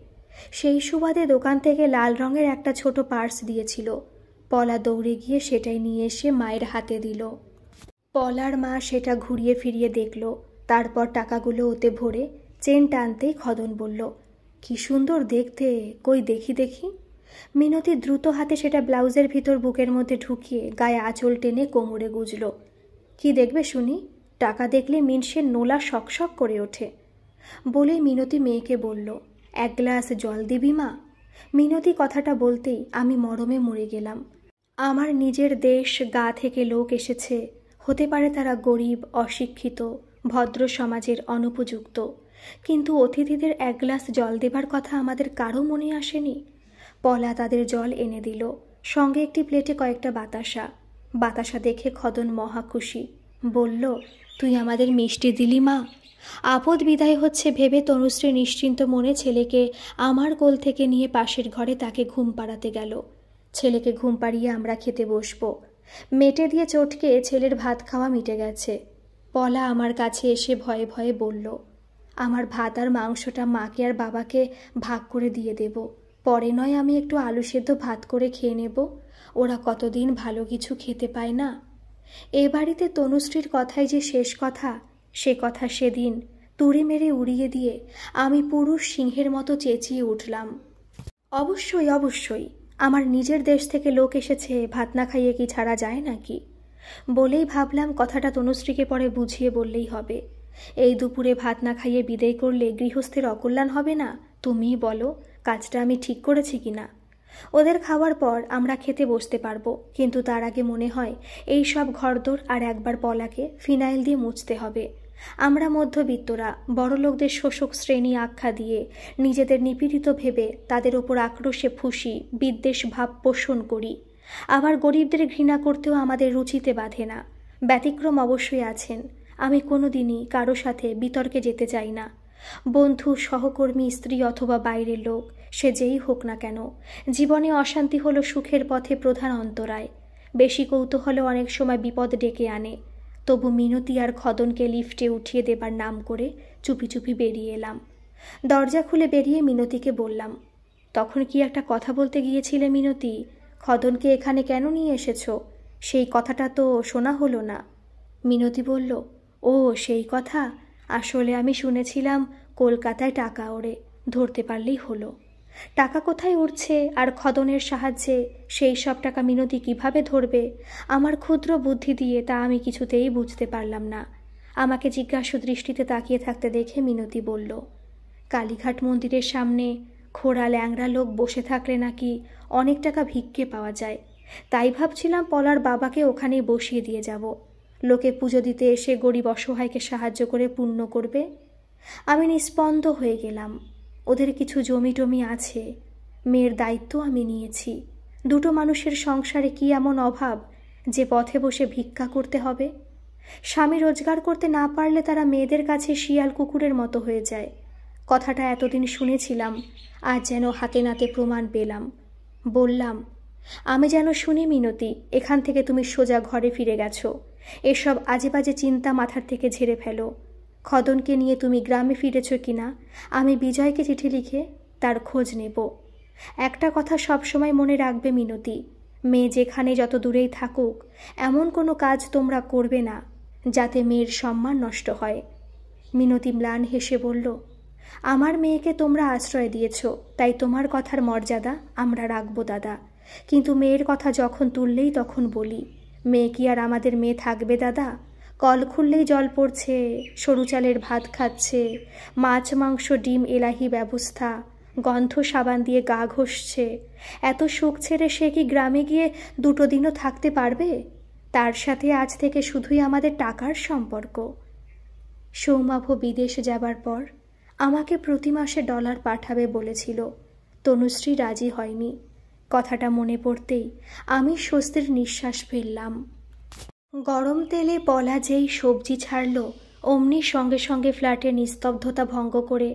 সেই সুবাদে দোকান থেকে লাল রঙের একটা ছোট পার্স দিয়েছিল। পলা দৌড়ে গিয়ে সেটাই নিয়ে এসে মায়ের হাতে দিল। পলার মা সেটা ঘুরিয়ে ফিরিয়ে দেখল, তারপর টাকাগুলো ওতে ভরে চেন টানতেই খদন বলল, কি সুন্দর দেখতে, কই দেখি দেখি। মিনতি দ্রুত হাতে সেটা ব্লাউজের ভিতর বুকের মধ্যে ঢুকিয়ে গায়ে আঁচল টেনে কোমরে গুজল। কি দেখবে শুনি? টাকা দেখলে মিনসের নোলা শকশক করে ওঠে। বলে মিনতি মেয়েকে বলল, 1 গ্লাস জল দিবি মা? মিনতি কথাটা বলতেই আমি মরমে মরে গেলাম। আমার নিজের দেশ, গা থেকে লোক এসেছে, হতে পারে তারা গরিব, অশিক্ষিত, ভদ্র সমাজের অনুপযুক্ত, কিন্তু অতিথিদের 1 গ্লাস জল দেবার কথা আমাদের কারো মনে আসেনি। পলা তাদের জল এনে দিল, সঙ্গে একটি প্লেটে কয়েকটা বাতাসা। বাতাসা দেখে খদন মহা খুশি, বলল, তুই আমাদের মিষ্টি দিলি মা। আপদ বিদায় হচ্ছে ভেবে তনুশ্রী নিশ্চিন্ত মনে ছেলেকে আমার কোল থেকে নিয়ে পাশের ঘরে তাকে ঘুম পাড়াতে গেল। ছেলেকে ঘুম পাড়িয়ে আমরা খেতে বসবো। মেটে দিয়ে চটকে ছেলের ভাত খাওয়া মিটে গেছে। পলা আমার কাছে এসে ভয়ে ভয়ে বলল, আমার ভাত আর মাংসটা মাকে আর বাবাকে ভাগ করে দিয়ে দেব, পরে নয় আমি একটু আলু সেদ্ধ ভাত করে খেয়ে নেব। ওরা কতদিন ভালো কিছু খেতে পায় না। এ বাড়িতে তনুশ্রীর কথাই যে শেষ কথা, সে কথা সেদিন তুড়ি মেরে উড়িয়ে দিয়ে আমি পুরুষ সিংহের মতো চেঁচিয়ে উঠলাম, অবশ্যই অবশ্যই, আমার নিজের দেশ থেকে লোক এসেছে, ভাত না খাইয়ে কি ছাড়া যায় নাকি? বলেই ভাবলাম কথাটা তনুশ্রীকে পরে বুঝিয়ে বললেই হবে। এই দুপুরে ভাত না খাইয়ে বিদায় করলে গৃহস্থের অকল্যাণ হবে না? তুমিই বলো, কাজটা আমি ঠিক করেছি কিনা? ওদের খাওয়ার পর আমরা খেতে বসতে পারবো, কিন্তু তার আগে মনে হয় এই সব ঘরদোর আর একবার পলাকে ফিনাইল দিয়ে মুছতে হবে। আমরা মধ্যবিত্তরা বড়লোকদের শোষক শ্রেণী আখ্যা দিয়ে নিজেদের নিপীড়িত ভেবে তাদের ওপর আক্রোশে ফুঁসি বিদ্বেষ ভাব পোষণ করি। আবার গরিবদের ঘৃণা করতেও আমাদের রুচিতে বাধে না। ব্যতিক্রম অবশ্যই আছেন। আমি কোনোদিনই কারো সাথে বিতর্কে যেতে চাই না। বন্ধু, সহকর্মী, স্ত্রী অথবা বাইরের লোক, সে যেই হোক না কেন, জীবনে অশান্তি হলো সুখের পথে প্রধান অন্তরায়। বেশি কৌতূহলে অনেক সময় বিপদ ডেকে আনে। তবু মিনতি আর খদনকে লিফটে উঠিয়ে দেবার নাম করে চুপি চুপি বেরিয়ে এলাম। দরজা খুলে বেরিয়ে মিনতিকে বললাম, তখন কি একটা কথা বলতে গিয়েছিলে মিনতি? খদনকে এখানে কেন নিয়ে এসেছো? সেই কথাটা তো শোনা হলো না। মিনতি বলল, ও সেই কথা, আসলে আমি শুনেছিলাম কলকাতায় টাকা ওড়ে, ধরতে পারলেই হলো। টাকা কোথায় উঠছে আর খদনের সাহায্যে সেই সব টাকা মিনতি কিভাবে ধরবে? আমার ক্ষুদ্র বুদ্ধি দিয়ে তা আমি কিছুতেই বুঝতে পারলাম না। আমাকে জিজ্ঞাসু দৃষ্টিতে তাকিয়ে থাকতে দেখে মিনতি বলল, কালীঘাট মন্দিরের সামনে খোড়া ল্যাংড়া লোক বসে থাকলে নাকি অনেক টাকা ভিক্ষে পাওয়া যায়। তাই ভাবছিলাম পলার বাবাকে ওখানেই বসিয়ে দিয়ে যাব। লোকে পুজো দিতে এসে গরিব অসহায়কে সাহায্য করে পুণ্য করবে। আমি নিস্পন্দ হয়ে গেলাম। ওদের কিছু জমি টমি আছে, মেয়ের দায়িত্ব আমি নিয়েছি। দুটো মানুষের সংসারে কি এমন অভাব যে পথে বসে ভিক্ষা করতে হবে? স্বামী রোজগার করতে না পারলে তারা মেয়েদের কাছে শিয়াল কুকুরের মতো হয়ে যায়। কথাটা এতদিন শুনেছিলাম, আজ যেন হাতে নাতে প্রমাণ পেলাম। বললাম, আমি যেন শুনি মিনতি, এখান থেকে তুমি সোজা ঘরে ফিরে গেছো। এসব আজে বাজে চিন্তা মাথার থেকে ঝেড়ে ফেলো। খদনকে নিয়ে তুমি গ্রামে ফিরেছ কিনা আমি বিজয়কে চিঠি লিখে তার খোঁজ নেব। একটা কথা সবসময় মনে রাখবে মিনতি, মেয়ে যেখানে যত দূরেই থাকুক এমন কোনো কাজ তোমরা করবে না যাতে মেয়ের সম্মান নষ্ট হয়। মিনতি ম্লান হেসে বলল, আমার মেয়েকে তোমরা আশ্রয় দিয়েছ, তাই তোমার কথার মর্যাদা আমরা রাখবো দাদা। কিন্তু মেয়ের কথা যখন তুললেই তখন বলি, মেয়ে কি আর আমাদের মেয়ে থাকবে দাদা? কল খুললেই জল পড়ছে, সরু চালের ভাত খাচ্ছে, মাছ মাংস ডিম এলাহি ব্যবস্থা, গন্ধ সাবান দিয়ে গা ঘষছে। এত সুখ ছেড়ে সে কি গ্রামে গিয়ে দুটো দিনও থাকতে পারবে? তার সাথে আজ থেকে শুধুই আমাদের টাকার সম্পর্ক। সৌমাভ বিদেশ যাবার পর আমাকে প্রতি মাসে ডলার পাঠাবে বলেছিল। তনুশ্রী রাজি হয়নি। কথাটা মনে পড়তেই আমি স্বস্তির নিঃশ্বাস ফেললাম। গরম তেলে পলা যেই সবজি ছাড়ল, অমনি সঙ্গে সঙ্গে ফ্ল্যাটের নিস্তব্ধতা ভঙ্গ করে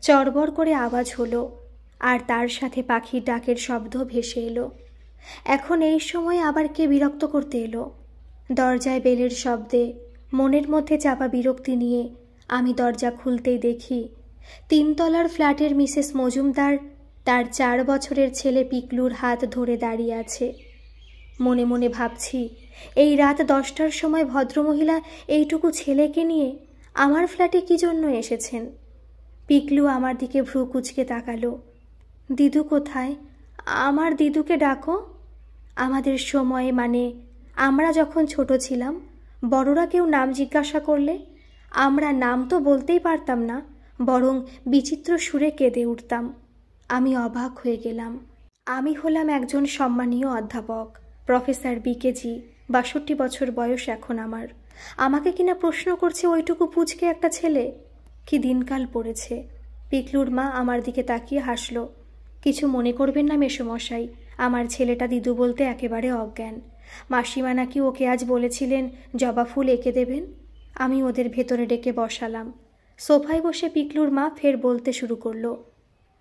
চড়বড় করে আওয়াজ হলো, আর তার সাথে পাখির ডাকের শব্দ ভেসে এলো। এখন এই সময় আবার কে বিরক্ত করতে এলো? দরজায় বেলের শব্দে মনের মধ্যে চাপা বিরক্তি নিয়ে আমি দরজা খুলতেই দেখি তিনতলার ফ্ল্যাটের মিসেস মজুমদার তার 4 বছরের ছেলে পিকলুর হাত ধরে দাঁড়িয়ে আছে। মনে মনে ভাবছি, এই রাত 10টার সময় ভদ্রমহিলা এইটুকু ছেলেকে নিয়ে আমার ফ্ল্যাটে কি জন্য এসেছেন? পিকলু আমার দিকে ভ্রু কুঁচকে তাকালো। দিদু কোথায়? আমার দিদুকে ডাকো। আমাদের সময়ে, মানে আমরা যখন ছোট ছিলাম, বড়রা কেউ নাম জিজ্ঞাসা করলে আমরা নাম তো বলতেই পারতাম না, বরং বিচিত্র সুরে কেঁদে উঠতাম। আমি অবাক হয়ে গেলাম। আমি হলাম একজন সম্মানীয় অধ্যাপক, প্রফেসর বিকেজি, 62 বছর বয়স এখন আমার। আমাকে কিনা প্রশ্ন করছে ওইটুকু পুচকে একটা ছেলে। কি দিনকাল পড়েছে। পিকলুর মা আমার দিকে তাকিয়ে হাসল। কিছু মনে করবেন না মেসোমশাই, আমার ছেলেটা দিদু বলতে একেবারে অজ্ঞান। মাসিমা নাকি ওকে আজ বলেছিলেন জবা ফুল এঁকে দেবেন। আমি ওদের ভেতরে ডেকে বসালাম। সোফায় বসে পিকলুর মা ফের বলতে শুরু করলো,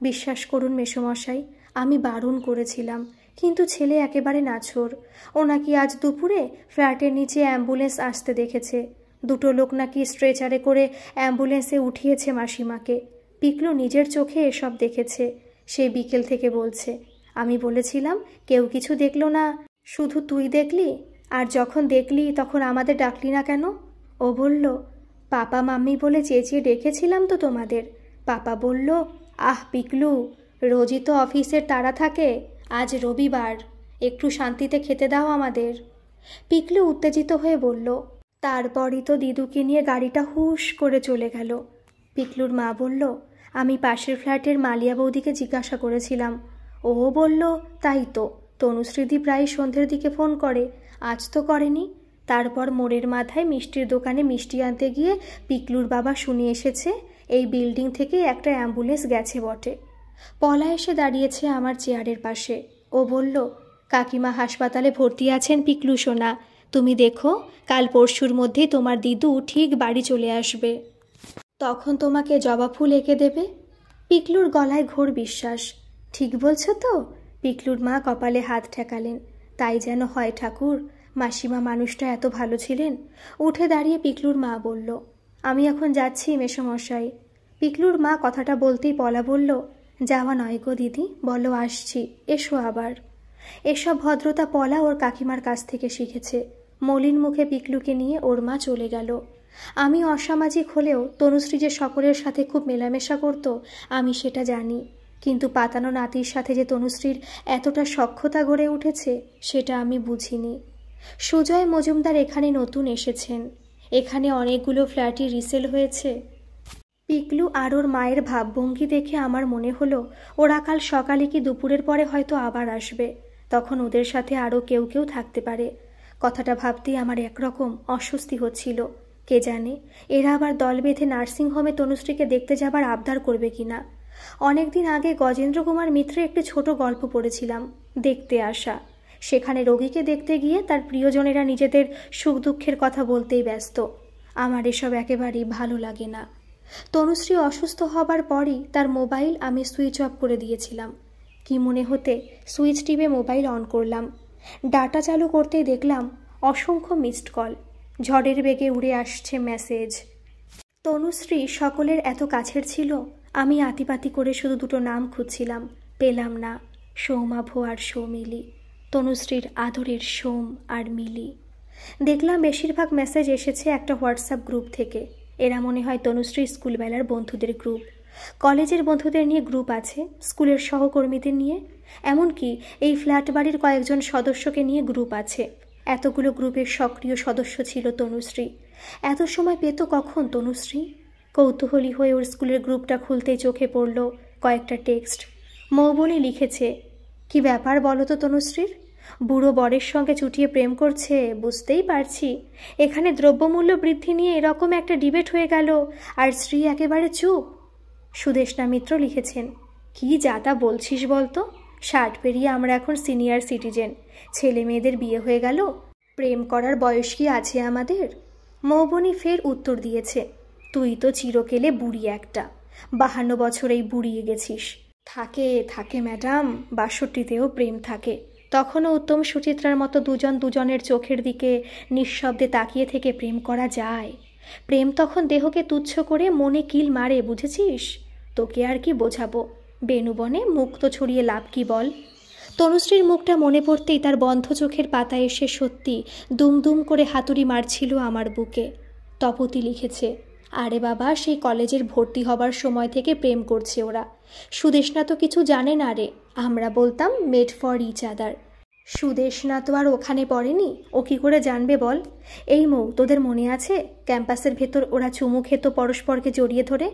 বিশ্বাস করুন মেসোমশাই, আমি বারণ করেছিলাম, কিন্তু ছেলে একেবারে নাছোড়। ও নাকি আজ দুপুরে ফ্ল্যাটের নিচে অ্যাম্বুলেন্স আসতে দেখেছে। দুটো লোক নাকি স্ট্রেচারে করে অ্যাম্বুলেন্সে উঠিয়েছে মাসিমাকে। পিকলু নিজের চোখে এসব দেখেছে। সেই বিকেল থেকে বলছে। আমি বলেছিলাম কেউ কিছু দেখলো না, শুধু তুই দেখলি, আর যখন দেখলি তখন আমাদের ডাকলি না কেন? ও বলল, পাপা মাম্মি বলে চেঁচিয়ে ডেকেছিলাম তো তোমাদের। পাপা বলল, আহ পিকলু, রোজই তো অফিসের তাড়া থাকে, আজ রবিবার, একটু শান্তিতে খেতে দাও আমাদের। পিকলু উত্তেজিত হয়ে বলল, তারপরই তো দিদুকে নিয়ে গাড়িটা হুশ করে চলে গেল। পিকলুর মা বলল, আমি পাশের ফ্ল্যাটের মালিয়া বৌদিকে জিজ্ঞাসা করেছিলাম, ও বলল, তাই তো, তনুশ্রীদি প্রায় সন্ধ্যের দিকে ফোন করে, আজ তো করেনি। তারপর মোড়ের মাথায় মিষ্টির দোকানে মিষ্টি আনতে গিয়ে পিকলুর বাবা শুনে এসেছে এই বিল্ডিং থেকে একটা অ্যাম্বুলেন্স গেছে বটে। পলা এসে দাঁড়িয়েছে আমার চেয়ারের পাশে। ও বলল, কাকিমা হাসপাতালে ভর্তি আছেন পিকলু সোনা, তুমি দেখো কাল পরশুর মধ্যেই তোমার দিদু ঠিক বাড়ি চলে আসবে, তখন তোমাকে জবা ফুল এঁকে দেবে। পিকলুর গলায় ঘোর বিশ্বাস। ঠিক বলছো তো? পিকলুর মা কপালে হাত ঠেকালেন। তাই যেন হয় ঠাকুর, মাসিমা মানুষটা এত ভালো ছিলেন। উঠে দাঁড়িয়ে পিকলুর মা বলল, আমি এখন যাচ্ছি মেসোমশাই। পিকলুর মা কথাটা বলতেই পলা বলল, যাওয়া নয় গো দিদি, বলো আসছি, এসো আবার। এসব ভদ্রতা পলা ওর কাকিমার কাছ থেকে শিখেছে। মলিন মুখে পিকলুকে নিয়ে ওর মা চলে গেল। আমি অসামাজিক হলেও তনুশ্রী যে সকলের সাথে খুব মেলামেশা করত আমি সেটা জানি, কিন্তু পাতানো নাতির সাথে যে তনুশ্রীর এতটা সখ্যতা গড়ে উঠেছে সেটা আমি বুঝিনি। সুজয় মজুমদার এখানে নতুন এসেছেন, এখানে অনেকগুলো ফ্ল্যাটই রিসেল হয়েছে। পিকলু আর ওর মায়ের ভাবভঙ্গি দেখে আমার মনে হলো ওরা কাল সকালে কি দুপুরের পরে হয়তো আবার আসবে, তখন ওদের সাথে আরও কেউ কেউ থাকতে পারে। কথাটা ভাবতেই আমার একরকম অস্বস্তি হচ্ছিল। কে জানে এরা আবার দল বেঁধে নার্সিংহোমে তনুশ্রীকে দেখতে যাবার আবদার করবে কিনা। অনেকদিন আগে গজেন্দ্র কুমার মিত্রের একটি ছোট গল্প পড়েছিলাম, দেখতে আসা। সেখানে রোগীকে দেখতে গিয়ে তার প্রিয়জনেরা নিজেদের সুখ দুঃখের কথা বলতেই ব্যস্ত। আমার এসব একেবারেই ভালো লাগে না। তনুশ্রী অসুস্থ হবার পরই তার মোবাইল আমি সুইচ অফ করে দিয়েছিলাম। কি মনে হতে সুইচ টিপে মোবাইল অন করলাম। ডাটা চালু করতেই দেখলাম অসংখ্য মিসড কল। ঝড়ের বেগে উড়ে আসছে মেসেজ। তনুশ্রী সকলের এত কাছের ছিল, আমি আতিপাতি করে শুধু দুটো নাম খুঁজছিলাম, পেলাম না, সৌমাভ আর সৌমিলি। তনুশ্রীর আদরের সোম আর মিলি। দেখলাম বেশিরভাগ মেসেজ এসেছে একটা হোয়াটসঅ্যাপ গ্রুপ থেকে। এরা মনে হয় তনুশ্রী স্কুলবেলার বন্ধুদের গ্রুপ। কলেজের বন্ধুদের নিয়ে গ্রুপ আছে, স্কুলের সহকর্মীদের নিয়ে, এমনকি এই ফ্ল্যাট বাড়ির কয়েকজন সদস্যকে নিয়ে গ্রুপ আছে। এতগুলো গ্রুপের সক্রিয় সদস্য ছিল তনুশ্রী। এত সময় পেত কখন তনুশ্রী? কৌতূহলী হয়ে ওর স্কুলের গ্রুপটা খুলতেই চোখে পড়ল কয়েকটা টেক্সট। মৌবনি লিখেছে, কি ব্যাপার বলো তো তনুশ্রীর? বুড়ো বরের সঙ্গে চুটিয়ে প্রেম করছে, বুঝতেই পারছি। এখানে দ্রব্যমূল্য বৃদ্ধি নিয়ে এরকম একটা ডিবেট হয়ে গেল আর স্ত্রী একেবারে চুপ। সুদেষ্ণা মিত্র লিখেছেন, কি যাতা বলছিস বলতো, 60 পেরিয়ে আমরা এখন সিনিয়র সিটিজেন, ছেলে মেয়েদের বিয়ে হয়ে গেল, প্রেম করার বয়স কি আছে আমাদের? মৌবনি ফের উত্তর দিয়েছে, তুই তো চিরকেলে বুড়ি একটা, 52 বছরেই বুড়িয়ে গেছিস। থাকে থাকে ম্যাডাম, 62তেও প্রেম থাকে। তখনও উত্তম সুচিত্রার মতো দুজন দুজনের চোখের দিকে নিঃশব্দে তাকিয়ে থেকে প্রেম করা যায়। প্রেম তখন দেহকে তুচ্ছ করে মনে কিল মারে, বুঝেছিস? তোকে আর কি বোঝাবো, বেনুবনে মুক্ত ছড়িয়ে লাভ কি বল? তনুশ্রীর মুখটা মনে পড়তেই তার বন্ধ চোখের পাতায় এসে সত্যি দুমদুম করে হাতুড়ি মারছিল আমার বুকে। তপতি লিখেছে, আরে বাবা, সেই কলেজের ভর্তি হবার সময় থেকে প্রেম করছে ওরা। সুদেষ্ণা তো কিছু জানে না রে, আমরা বলতাম made for each other. Sudeshna তো আর ওখানে পড়েনি, ও কি করে জানবে বল? এই মৌ, তোদের মনে আছে ক্যাম্পাসের ভেতর ওরা চুমু খেত পরস্পরকে জড়িয়ে ধরে?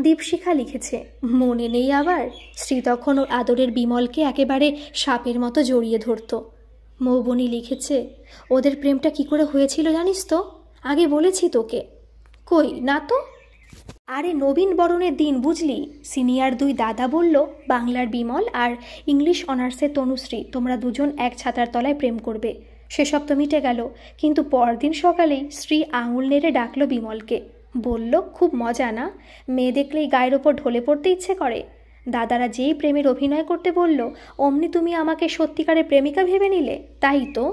দীপশিখা লিখেছে, মনে নেই আবার? শ্রী তখন ওর আদরের বিমলকে একেবারে সাপের মতো জড়িয়ে ধরত। মৌবনি লিখেছে, ওদের প্রেমটা কি করে হয়েছিল জানিস তো? আগে বলেছি তোকে। কই না তো। আরে নবীন বরণের দিন বুঝলি, সিনিয়র 2 দাদা বলল বাংলার বিমল আর ইংলিশ অনার্সের তনুশ্রী তোমরা দুজন এক ছাতার তলায় প্রেম করবে। সেসব তো মিটে গেল, কিন্তু পরদিন সকালেই শ্রী আঙুল নেড়ে ডাকলো বিমলকে, বলল, খুব মজা না? মেয়ে দেখলেই গায়ের ওপর ঢলে পড়তে ইচ্ছে করে। দাদারা যেই প্রেমের অভিনয় করতে বলল অমনি তুমি আমাকে সত্যিকারের প্রেমিকা ভেবে নিলে, তাই তো?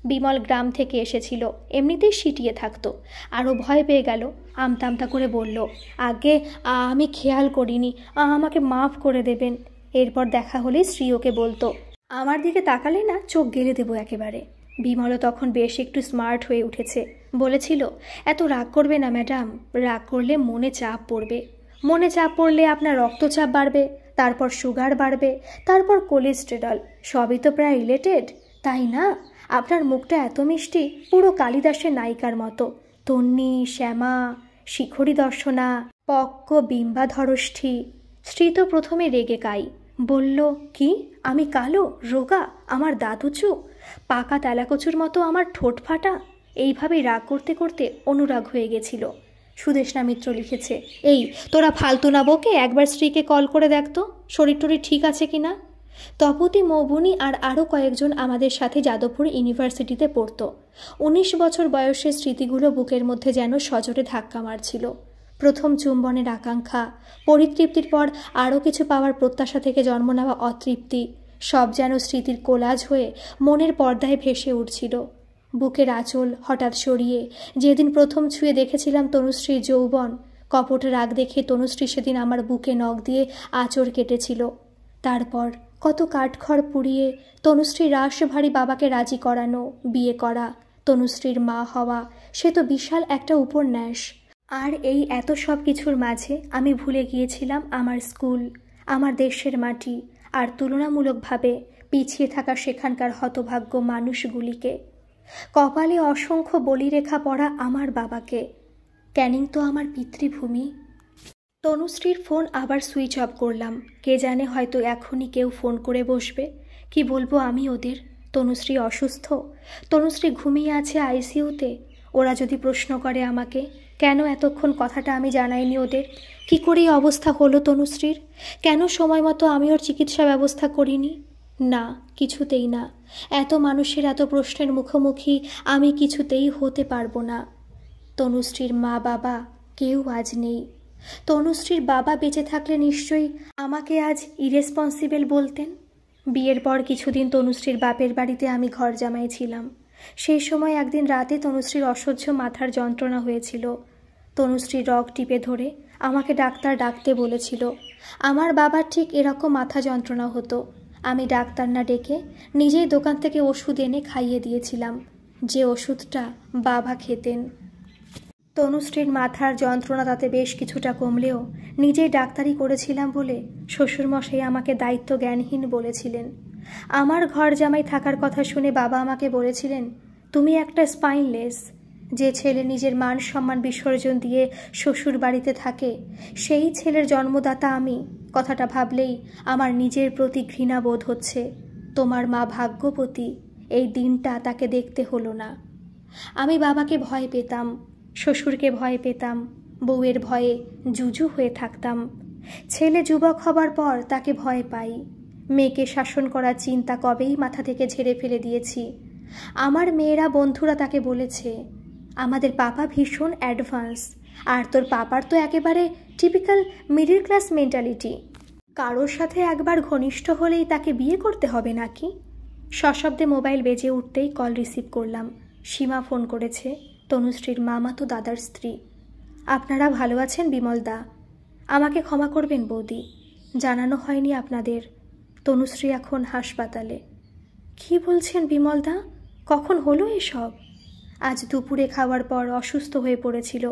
বিমল গ্রাম থেকে এসেছিল, এমনিতেই সিটিয়ে থাকতো, আরও ভয় পেয়ে গেল। আমতামতা করে বলল, আগে আমি খেয়াল করিনি, আমাকে মাফ করে দেবেন। এরপর দেখা হলেই শ্রী ওকে বলতো, আমার দিকে তাকালে না চোখ গেলে দেবো একেবারে। বিমলও তখন বেশ একটু স্মার্ট হয়ে উঠেছে, বলেছিল, এত রাগ করবে না ম্যাডাম, রাগ করলে মনে চাপ পড়বে। মনে চাপ পড়লে আপনার রক্তচাপ বাড়বে, তারপর সুগার বাড়বে, তারপর কোলেস্টেরল, সবই তো প্রায় রিলেটেড, তাই না? আপনার মুখটা এত মিষ্টি, পুরো কালিদাসের নায়িকার মতো, তন্নি, শ্যামা, শিখরী দর্শনা, পক্ক বিম্বাধরষ্ঠী। শ্রী তো প্রথমে রেগে কাই, বলল, কি আমি কালো, রোগা, আমার দাঁত উঁচু, পাকা তেলাকচুর মতো আমার ঠোঁট ফাটা? এইভাবেই রাগ করতে করতে অনুরাগ হয়ে গেছিল। সুদেষ্ণা মিত্র লিখেছে, এই তোরা ফালতু না বকে একবার স্ত্রীকে কল করে দেখতো শরীর টরীর ঠিক আছে কিনা। তপতি, মৌবনি আর আরও কয়েকজন আমাদের সাথে যাদবপুর ইউনিভার্সিটিতে পড়ত। 19 বছর বয়সের স্মৃতিগুলো বুকের মধ্যে যেন সজোরে ধাক্কা মারছিল। প্রথম চুম্বনের আকাঙ্ক্ষা, পরিতৃপ্তির পর আরও কিছু পাওয়ার প্রত্যাশা থেকে জন্ম নেওয়া অতৃপ্তি, সব যেন স্মৃতির কোলাজ হয়ে মনের পর্দায় ভেসে উঠছিল। বুকের আঁচল হঠাৎ সরিয়ে যেদিন প্রথম ছুঁয়ে দেখেছিলাম তনুশ্রীর যৌবন, কপট রাগ দেখে তনুশ্রী সেদিন আমার বুকে নখ দিয়ে আঁচড় কেটেছিল। তারপর কত কাঠখড় পুড়িয়ে তনুশ্রীর রাশভারী বাবাকে রাজি করানো, বিয়ে করা, তনুশ্রীর মা হওয়া, সে তো বিশাল একটা উপন্যাস। আর এই এত সব কিছুর মাঝে আমি ভুলে গিয়েছিলাম আমার স্কুল, আমার দেশের মাটি, আর তুলনামূলকভাবে পিছিয়ে থাকা সেখানকার হতভাগ্য মানুষগুলিকে। কপালে অসংখ্য বলিরেখা পড়া আমার বাবাকে। ক্যানিং তো আমার পিতৃভূমি। তনুশ্রীর ফোন আবার সুইচ অফ করলাম। কে জানে, হয়তো এখনই কেউ ফোন করে বসবে। কি বলবো আমি ওদের? তনুশ্রী অসুস্থ, তনুশ্রী ঘুমিয়ে আছে আইসিইউতে। ওরা যদি প্রশ্ন করে আমাকে, কেন এতক্ষণ কথাটা আমি জানাইনি ওদের? কি করে এই অবস্থা হলো তনুশ্রীর? কেন সময় মতো আমি ওর চিকিৎসা ব্যবস্থা করিনি? না, কিছুতেই না। এত মানুষের এত প্রশ্নের মুখোমুখি আমি কিছুতেই হতে পারবো না। তনুশ্রীর মা বাবা কেউ আজ নেই। তনুশ্রীর বাবা বেঁচে থাকলে নিশ্চয়ই আমাকে আজ ইরেসপন্সিবল বলতেন। বিয়ের পর কিছুদিন তনুশ্রীর বাপের বাড়িতে আমি ঘর জামাই ছিলাম। সেই সময় একদিন রাতে তনুশ্রীর অসহ্য মাথার যন্ত্রণা হয়েছিল। তনুশ্রীর রগ টিপে ধরে আমাকে ডাক্তার ডাকতে বলেছিল। আমার বাবার ঠিক এরকম মাথা যন্ত্রণা হতো। আমি ডাক্তার না ডেকে নিজেই দোকান থেকে ওষুধ এনে খাইয়ে দিয়েছিলাম, যে ওষুধটা বাবা খেতেন। তনুশ্রীর মাথার যন্ত্রণা তাতে বেশ কিছুটা কমলেও নিজেই ডাক্তারি করেছিলাম বলে শ্বশুরমশাই আমাকে দায়িত্ব জ্ঞানহীন বলেছিলেন। আমার ঘর জামাই থাকার কথা শুনে বাবা আমাকে বলেছিলেন, তুমি একটা স্পাইনলেস। যে ছেলে নিজের মান সম্মান বিসর্জন দিয়ে শ্বশুর বাড়িতে থাকে, সেই ছেলের জন্মদাতা আমি। কথাটা ভাবলেই আমার নিজের প্রতি ঘৃণা বোধ হচ্ছে। তোমার মা ভাগ্যবতী, এই দিনটা তাকে দেখতে হলো না। আমি বাবাকে ভয় পেতাম, শ্বশুরকে ভয় পেতাম, বউয়ের ভয়ে জুজু হয়ে থাকতাম। ছেলে যুবক হবার পর তাকে ভয় পাই। মেয়েকে শাসন করার চিন্তা কবেই মাথা থেকে ঝেড়ে ফেলে দিয়েছি। আমার মেয়েরা বন্ধুরা তাকে বলেছে, আমাদের পাপা ভীষণ অ্যাডভান্স, আর তোর পাপার তো একেবারে টিপিক্যাল মিডল ক্লাস মেন্টালিটি। কারোর সাথে একবার ঘনিষ্ঠ হলেই তাকে বিয়ে করতে হবে নাকি? সশব্দে মোবাইল বেজে উঠতেই কল রিসিভ করলাম। সীমা ফোন করেছে, তনুশ্রীর মামাতো দাদার স্ত্রী। আপনারা ভালো আছেন বিমলদা? আমাকে ক্ষমা করবেন বৌদি, জানানো হয়নি আপনাদের। তনুশ্রী এখন হাসপাতালে। কি বলছেন বিমলদা? কখন হলো এসব? আজ দুপুরে খাওয়ার পর অসুস্থ হয়ে পড়েছিল।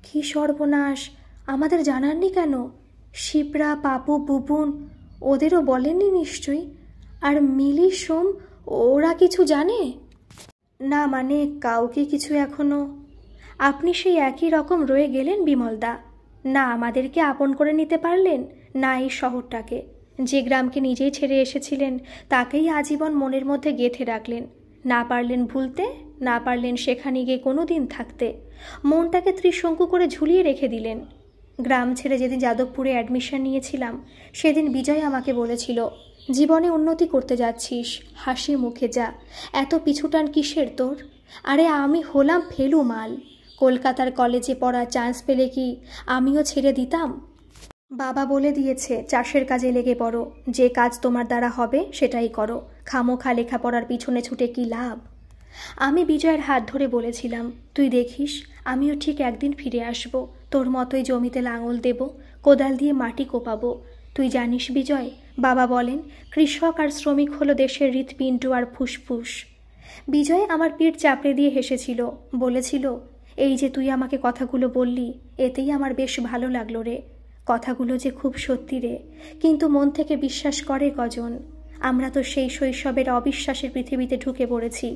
কি সর্বনাশ! আমাদের জানাননি কেন? শিপ্রা, পাপু, বুবুন ওদেরও বলেননি নিশ্চয়ই? আর মিলি, সোম ওরা কিছু জানে না? মানে কাউকে কিছু এখনো? আপনি সেই একই রকম রয়ে গেলেন বিমলদা। না আমাদেরকে আপন করে নিতে পারলেন, না এই শহরটাকে। যে গ্রামকে নিজেই ছেড়ে এসেছিলেন তাকেই আজীবন মনের মধ্যে গেঁথে রাখলেন। না পারলেন ভুলতে, না পারলেন সেখানে গিয়ে কোনো দিন থাকতে। মনটাকে ত্রিশঙ্কু করে ঝুলিয়ে রেখে দিলেন। গ্রাম ছেড়ে যেদিন যাদবপুরে অ্যাডমিশন নিয়েছিলাম, সেদিন বিজয় আমাকে বলেছিল, জীবনে উন্নতি করতে যাচ্ছিস, হাসি মুখে যা, এত পিছুটান কিসের তোর? আরে আমি হলাম ফেলু মাল। কলকাতার কলেজে পড়ার চান্স পেলে কি আমিও ছেড়ে দিতাম? বাবা বলে দিয়েছে, চাষের কাজে লেগে পড়ো, যে কাজ তোমার দ্বারা হবে সেটাই করো, খামোখা লেখাপড়ার পিছনে ছুটে কি লাভ? আমি বিজয়ের হাত ধরে বলেছিলাম, তুই দেখিস আমিও ঠিক একদিন ফিরে আসব, তোর মতোই জমিতে লাঙল দেব, কোদাল দিয়ে মাটি কোপাবো। তুই জানিস বিজয়, বাবা বলেন কৃষক আর শ্রমিক হলো দেশের হৃৎপিণ্ড আর ফুসফুস। বিজয় আমার পিঠ চাপড়ে দিয়ে হেসেছিল, বলেছিল, এই যে তুই আমাকে কথাগুলো বললি, এতেই আমার বেশ ভালো লাগলো রে। কথাগুলো যে খুব সত্যি রে, কিন্তু মন থেকে বিশ্বাস করে কজন? আমরা তো সেই শৈশবের অবিশ্বাসের পৃথিবীতে ঢুকে পড়েছি।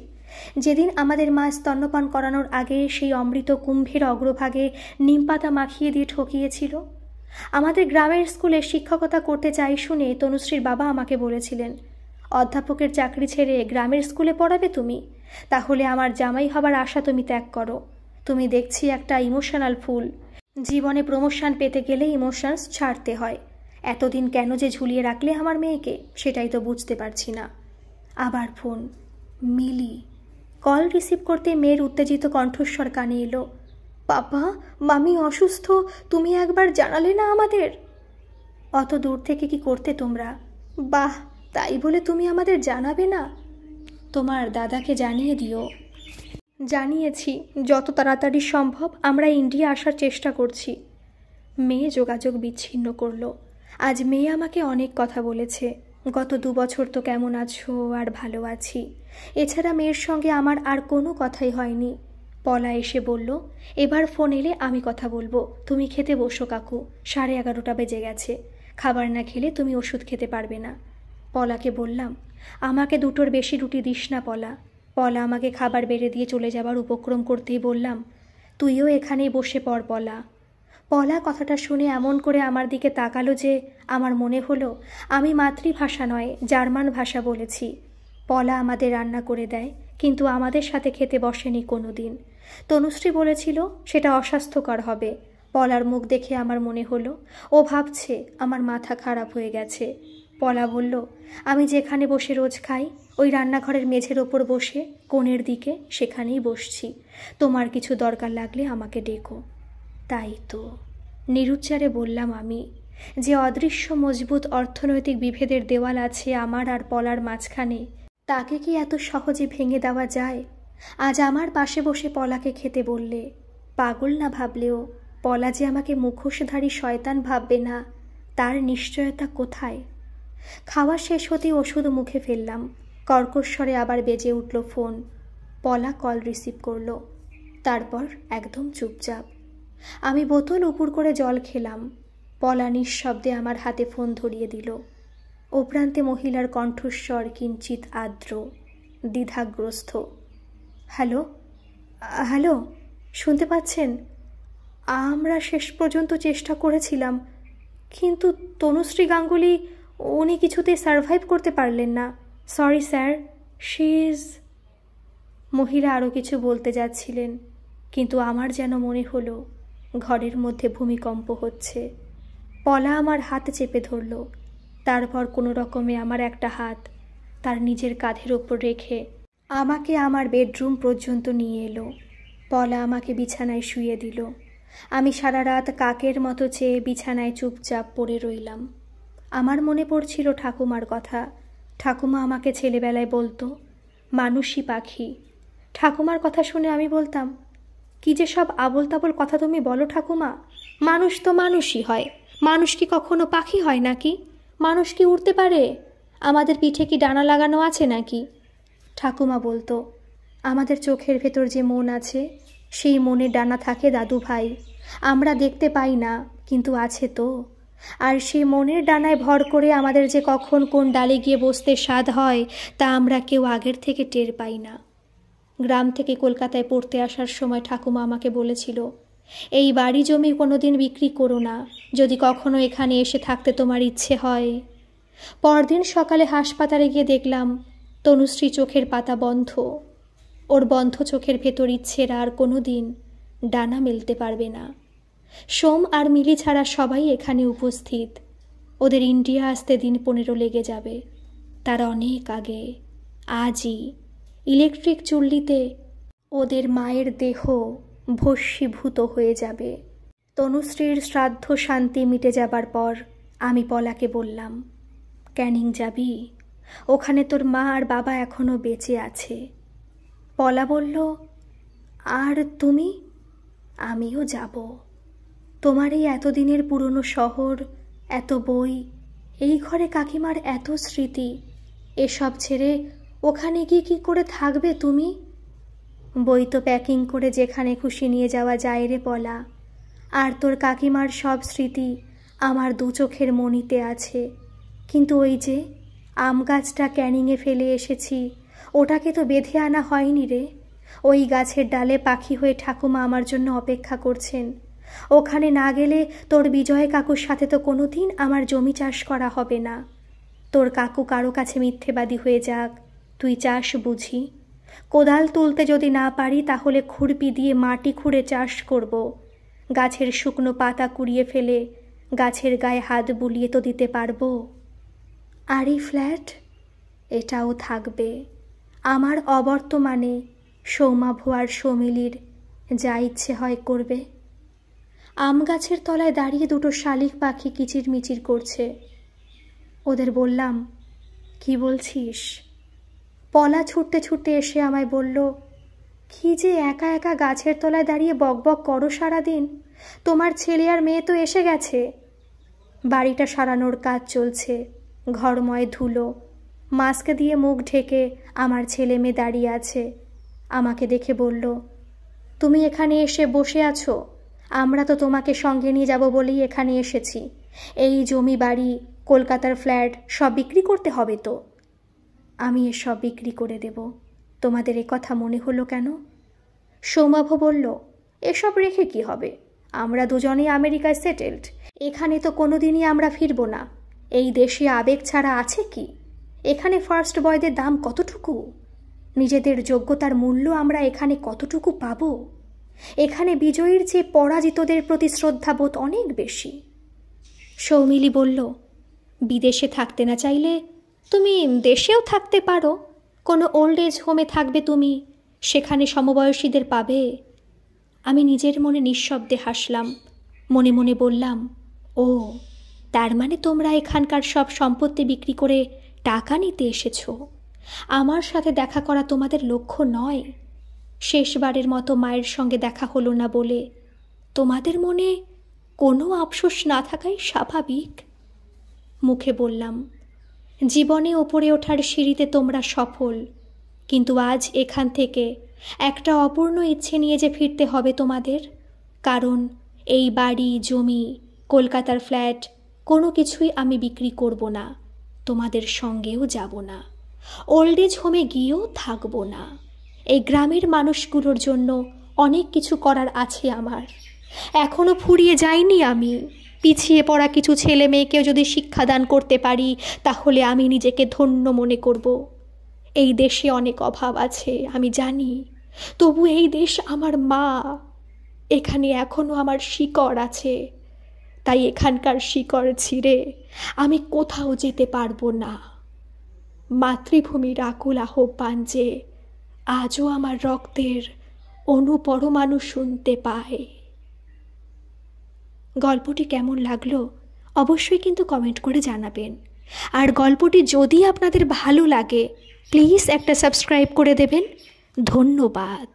যেদিন আমাদের মা স্তন্যপান করানোর আগে সেই অমৃত কুম্ভের অগ্রভাগে নিমপাতা মাখিয়ে দিয়ে ঠকিয়েছিল। আমাদের গ্রামের স্কুলে শিক্ষকতা করতে চাই শুনে তনুশ্রীর বাবা আমাকে বলেছিলেন, অধ্যাপকের চাকরি ছেড়ে গ্রামের স্কুলে পড়াবে তুমি? তাহলে আমার জামাই হবার আশা তুমি ত্যাগ করো। তুমি দেখছি একটা ইমোশনাল ফুল। জীবনে প্রমোশন পেতে গেলে ইমোশনস ছাড়তে হয়। এতদিন কেন যে ঝুলিয়ে রাখলে আমার মেয়েকে, সেটাই তো বুঝতে পারছি না। আবার ফোন। মিলি। কল রিসিভ করতে মেয়ের উত্তেজিত কণ্ঠস্বর কানে এলো। বাবা, মামি অসুস্থ, তুমি একবার জানালে না আমাদের? অত দূর থেকে কি করতে তোমরা? বাহ, তাই বলে তুমি আমাদের জানাবে না? তোমার দাদাকে জানিয়ে দিও। জানিয়েছি, যত তাড়াতাড়ি সম্ভব আমরা ইন্ডিয়া আসার চেষ্টা করছি। মেয়ে যোগাযোগ বিচ্ছিন্ন করলো। আজ মেয়ে আমাকে অনেক কথা বলেছে। গত 2 বছর তো কেমন আছো, আর ভালো আছি, এছাড়া মেয়ের সঙ্গে আমার আর কোনো কথাই হয়নি। পলা এসে বলল, এবার ফোন এলে আমি কথা বলবো, তুমি খেতে বসো কাকু, 11:30 বেজে গেছে। খাবার না খেলে তুমি ওষুধ খেতে পারবে না। পলাকে বললাম, আমাকে 2টোর বেশি রুটি দিস না পলা। পলা আমাকে খাবার বেড়ে দিয়ে চলে যাবার উপক্রম করতেই বললাম, তুইও এখানেই বসে পড় পলা। পলা কথাটা শুনে এমন করে আমার দিকে তাকালো যে আমার মনে হলো আমি মাতৃভাষা নয় জার্মান ভাষা বলেছি। পলা আমাদের রান্না করে দেয়, কিন্তু আমাদের সাথে খেতে বসেনি কোনো দিন। তনুশ্রী বলেছিল সেটা অস্বাস্থ্যকর হবে। পলার মুখ দেখে আমার মনে হলো ও ভাবছে আমার মাথা খারাপ হয়ে গেছে। পলা বলল, আমি যেখানে বসে রোজ খাই ওই রান্নাঘরের মেঝের ওপর বসে কোণের দিকে, সেখানেই বসছি। তোমার কিছু দরকার লাগলে আমাকে ডেকো। তাই তো, নিরুচ্চারে বললাম আমি। যে অদৃশ্য মজবুত অর্থনৈতিক বিভেদের দেওয়াল আছে আমার আর পলার মাঝখানে, তাকে কি এত সহজে ভেঙে দেওয়া যায়? আজ আমার পাশে বসে পলাকে খেতে বললে, পাগল না ভাবলেও পলা যে আমাকে মুখোশধারী শয়তান ভাববে না, তার নিশ্চয়তা কোথায়? খাওয়া শেষ হতেই ওষুধ মুখে ফেললাম। কর্কশ্বরে আবার বেজে উঠল ফোন। পলা কল রিসিভ করলো। তারপর একদম চুপচাপ। আমি বোতল উপুর করে জল খেলাম। পলা নিঃশব্দে আমার হাতে ফোন ধরিয়ে দিল। ও প্রান্তে মহিলার কণ্ঠস্বর কিঞ্চিত আর্দ্র, দ্বিধাগ্রস্ত। হ্যালো হ্যালো, শুনতে পাচ্ছেন? আমরা শেষ পর্যন্ত চেষ্টা করেছিলাম, কিন্তু তনুশ্রী গাঙ্গুলি, উনি কিছুতেই সারভাইভ করতে পারলেন না। Sorry sir, she is. মহিলা আরও কিছু বলতে যাচ্ছিলেন, কিন্তু আমার যেন মনে হলো ঘরের মধ্যে ভূমিকম্প হচ্ছে। পলা আমার হাত চেপে ধরল। তারপর কোনো রকমে আমার একটা হাত তার নিজের কাঁধের ওপর রেখে আমাকে আমার বেডরুম পর্যন্ত নিয়ে এলো। পলা আমাকে বিছানায় শুইয়ে দিল। আমি সারা রাত কাকের মতো চেয়ে বিছানায় চুপচাপ পড়ে রইলাম। আমার মনে পড়ছিল ঠাকুমার কথা। ঠাকুমা আমাকে ছেলেবেলায় বলতো, মানুষই পাখি। ঠাকুমার কথা শুনে আমি বলতাম, কি যে সব আবোল তাবোল কথা তুমি বলো ঠাকুমা। মানুষ তো মানুষই হয়, মানুষ কি কখনো পাখি হয় নাকি? মানুষ কি উড়তে পারে? আমাদের পিঠে কি ডানা লাগানো আছে নাকি? ঠাকুমা বলতো, আমাদের চোখের ভেতর যে মন আছে, সেই মনের ডানা থাকে দাদু ভাই। আমরা দেখতে পাই না, কিন্তু আছে তো। আর সেই মনের ডানায় ভর করে আমাদের যে কখন কোন ডালে গিয়ে বসতে স্বাদ হয়, তা আমরা কেউ আগের থেকে টের পাই না। গ্রাম থেকে কলকাতায় পড়তে আসার সময় ঠাকুমা আমাকে বলেছিল, এই বাড়ি জমি কোনোদিন বিক্রি করো না, যদি কখনো এখানে এসে থাকতে তোমার ইচ্ছে হয়। পরদিন সকালে হাসপাতালে গিয়ে দেখলাম তনুশ্রী চোখের পাতা বন্ধ। ওর বন্ধ চোখের ভেতর ইচ্ছের আর কোনো দিন ডানা মেলতে পারবে না। সোম আর মিলি ছাড়া সবাই এখানে উপস্থিত। ওদের ইন্ডিয়া আসতে দিন 15 লেগে যাবে। তার অনেক আগে, আজই ইলেকট্রিক চুল্লিতে ওদের মায়ের দেহ ভস্মীভূত হয়ে যাবে। তনুশ্রীর শ্রাদ্ধ শান্তি মিটে যাবার পর আমি পলাকে বললাম, ক্যানিং যাবি? ওখানে তোর মা আর বাবা এখনো বেঁচে আছে। পলা বলল, আর তুমি? আমিও যাব। তোমার এই এতদিনের পুরনো শহর, এত বই, এই ঘরে কাকিমার এত স্মৃতি, এসব ছেড়ে ওখানে গিয়ে কী করে থাকবে তুমি? বই তো প্যাকিং করে যেখানে খুশি নিয়ে যাওয়া যায় রে পলা। আর তোর কাকিমার সব স্মৃতি আমার 2 চোখের মণিতে আছে। কিন্তু ওই যে আম গাছটা ক্যানিংয়ে ফেলে এসেছি, ওটাকে তো বেঁধে আনা হয়নি রে। ওই গাছের ডালে পাখি হয়ে ঠাকুমা আমার জন্য অপেক্ষা করছেন। ওখানে না গেলে তোর বিজয় কাকুর সাথে তো কোনো দিন আমার জমি চাষ করা হবে না। তোর কাকু কারো কাছে মিথ্যেবাদী হয়ে যাক, তুই চাষ বুঝি। কোদাল তুলতে যদি না পারি তাহলে খুরপি দিয়ে মাটি খুঁড়ে চাষ করব। গাছের শুকনো পাতা কুড়িয়ে ফেলে গাছের গায়ে হাত বুলিয়ে তো দিতে পারবো। আর এই ফ্ল্যাট, এটাও থাকবে আমার অবর্তমানে। সৌমাভ আর সৌমিলির যা ইচ্ছে হয় করবে। আম গাছের তলায় দাঁড়িয়ে দুটো শালিক পাখি কিচিরমিচির করছে। ওদের বললাম, কি বলছিস? পলা ছুটতে ছুটতে এসে আমায় বলল, কি যে একা একা গাছের তলায় দাঁড়িয়ে বকবক করো সারাদিন, তোমার ছেলে আর মেয়ে তো এসে গেছে। বাড়িটা সারানোর কাজ চলছে, ঘরময় ধুলো। মাস্ক দিয়ে মুখ ঢেকে আমার ছেলে মেয়ে দাঁড়িয়ে আছে। আমাকে দেখে বলল, তুমি এখানে এসে বসে আছো? আমরা তো তোমাকে সঙ্গে নিয়ে যাব বলেই এখানে এসেছি। এই জমি বাড়ি কলকাতার ফ্ল্যাট সব বিক্রি করতে হবে তো। আমি এসব বিক্রি করে দেব, তোমাদের কথা মনে হলো কেন? সৌমাভ বলল, এসব রেখে কি হবে? আমরা দুজনেই আমেরিকায় সেটেলড, এখানে তো কোনোদিনই আমরা ফিরব না। এই দেশে আবেগ ছাড়া আছে কি? এখানে ফার্স্ট বয়দের দাম কতটুকু? নিজেদের যোগ্যতার মূল্য আমরা এখানে কতটুকু পাব? এখানে বিজয়ীর চেয়ে পরাজিতদের প্রতি শ্রদ্ধাবোধ অনেক বেশি। সৌমিলি বলল, বিদেশে থাকতে না চাইলে তুমি দেশেও থাকতে পারো। কোনো ওল্ড এজ হোমে থাকবে তুমি, সেখানে সমবয়সীদের পাবে। আমি নিজের মনে নিঃশব্দে হাসলাম। মনে মনে বললাম, ও তার মানে তোমরা এখানকার সব সম্পত্তি বিক্রি করে টাকা নিতে এসেছো। আমার সাথে দেখা করা তোমাদের লক্ষ্য নয়। শেষবারের মতো মায়ের সঙ্গে দেখা হলো না বলে তোমাদের মনে কোনো আফসোস না থাকাই স্বাভাবিক। মুখে বললাম, জীবনে ওপরে ওঠার সিঁড়িতে তোমরা সফল, কিন্তু আজ এখান থেকে একটা অপূর্ণ ইচ্ছে নিয়ে যে ফিরতে হবে তোমাদের। কারণ এই বাড়ি জমি কলকাতার ফ্ল্যাট কোনো কিছুই আমি বিক্রি করব না, তোমাদের সঙ্গেও যাব না, ওল্ড এজ হোমে গিয়েও থাকব না। এই গ্রামের মানুষগুলোর জন্য অনেক কিছু করার আছে আমার। এখনো ফুরিয়ে যাইনি আমি। পিছিয়ে পড়া কিছু ছেলে মেয়েকেও যদি শিক্ষাদান করতে পারি তাহলে আমি নিজেকে ধন্য মনে করব। এই দেশে অনেক অভাব আছে আমি জানি, তবু এই দেশ আমার মা। এখানে এখনো আমার শিকড় আছে, তাই এখানকার শিকড় ছিঁড়ে আমি কোথাও যেতে পারবো না। মাতৃভূমির আকুল আহ্বান যে আজও আমার রক্তের অনুপরমাণু শুনতে পায়। গল্পটি কেমন লাগলো অবশ্যই কিন্তু কমেন্ট করে জানাবেন। আর গল্পটি যদি আপনাদের ভালো লাগে প্লিজ একটা সাবস্ক্রাইব করে দেবেন। ধন্যবাদ।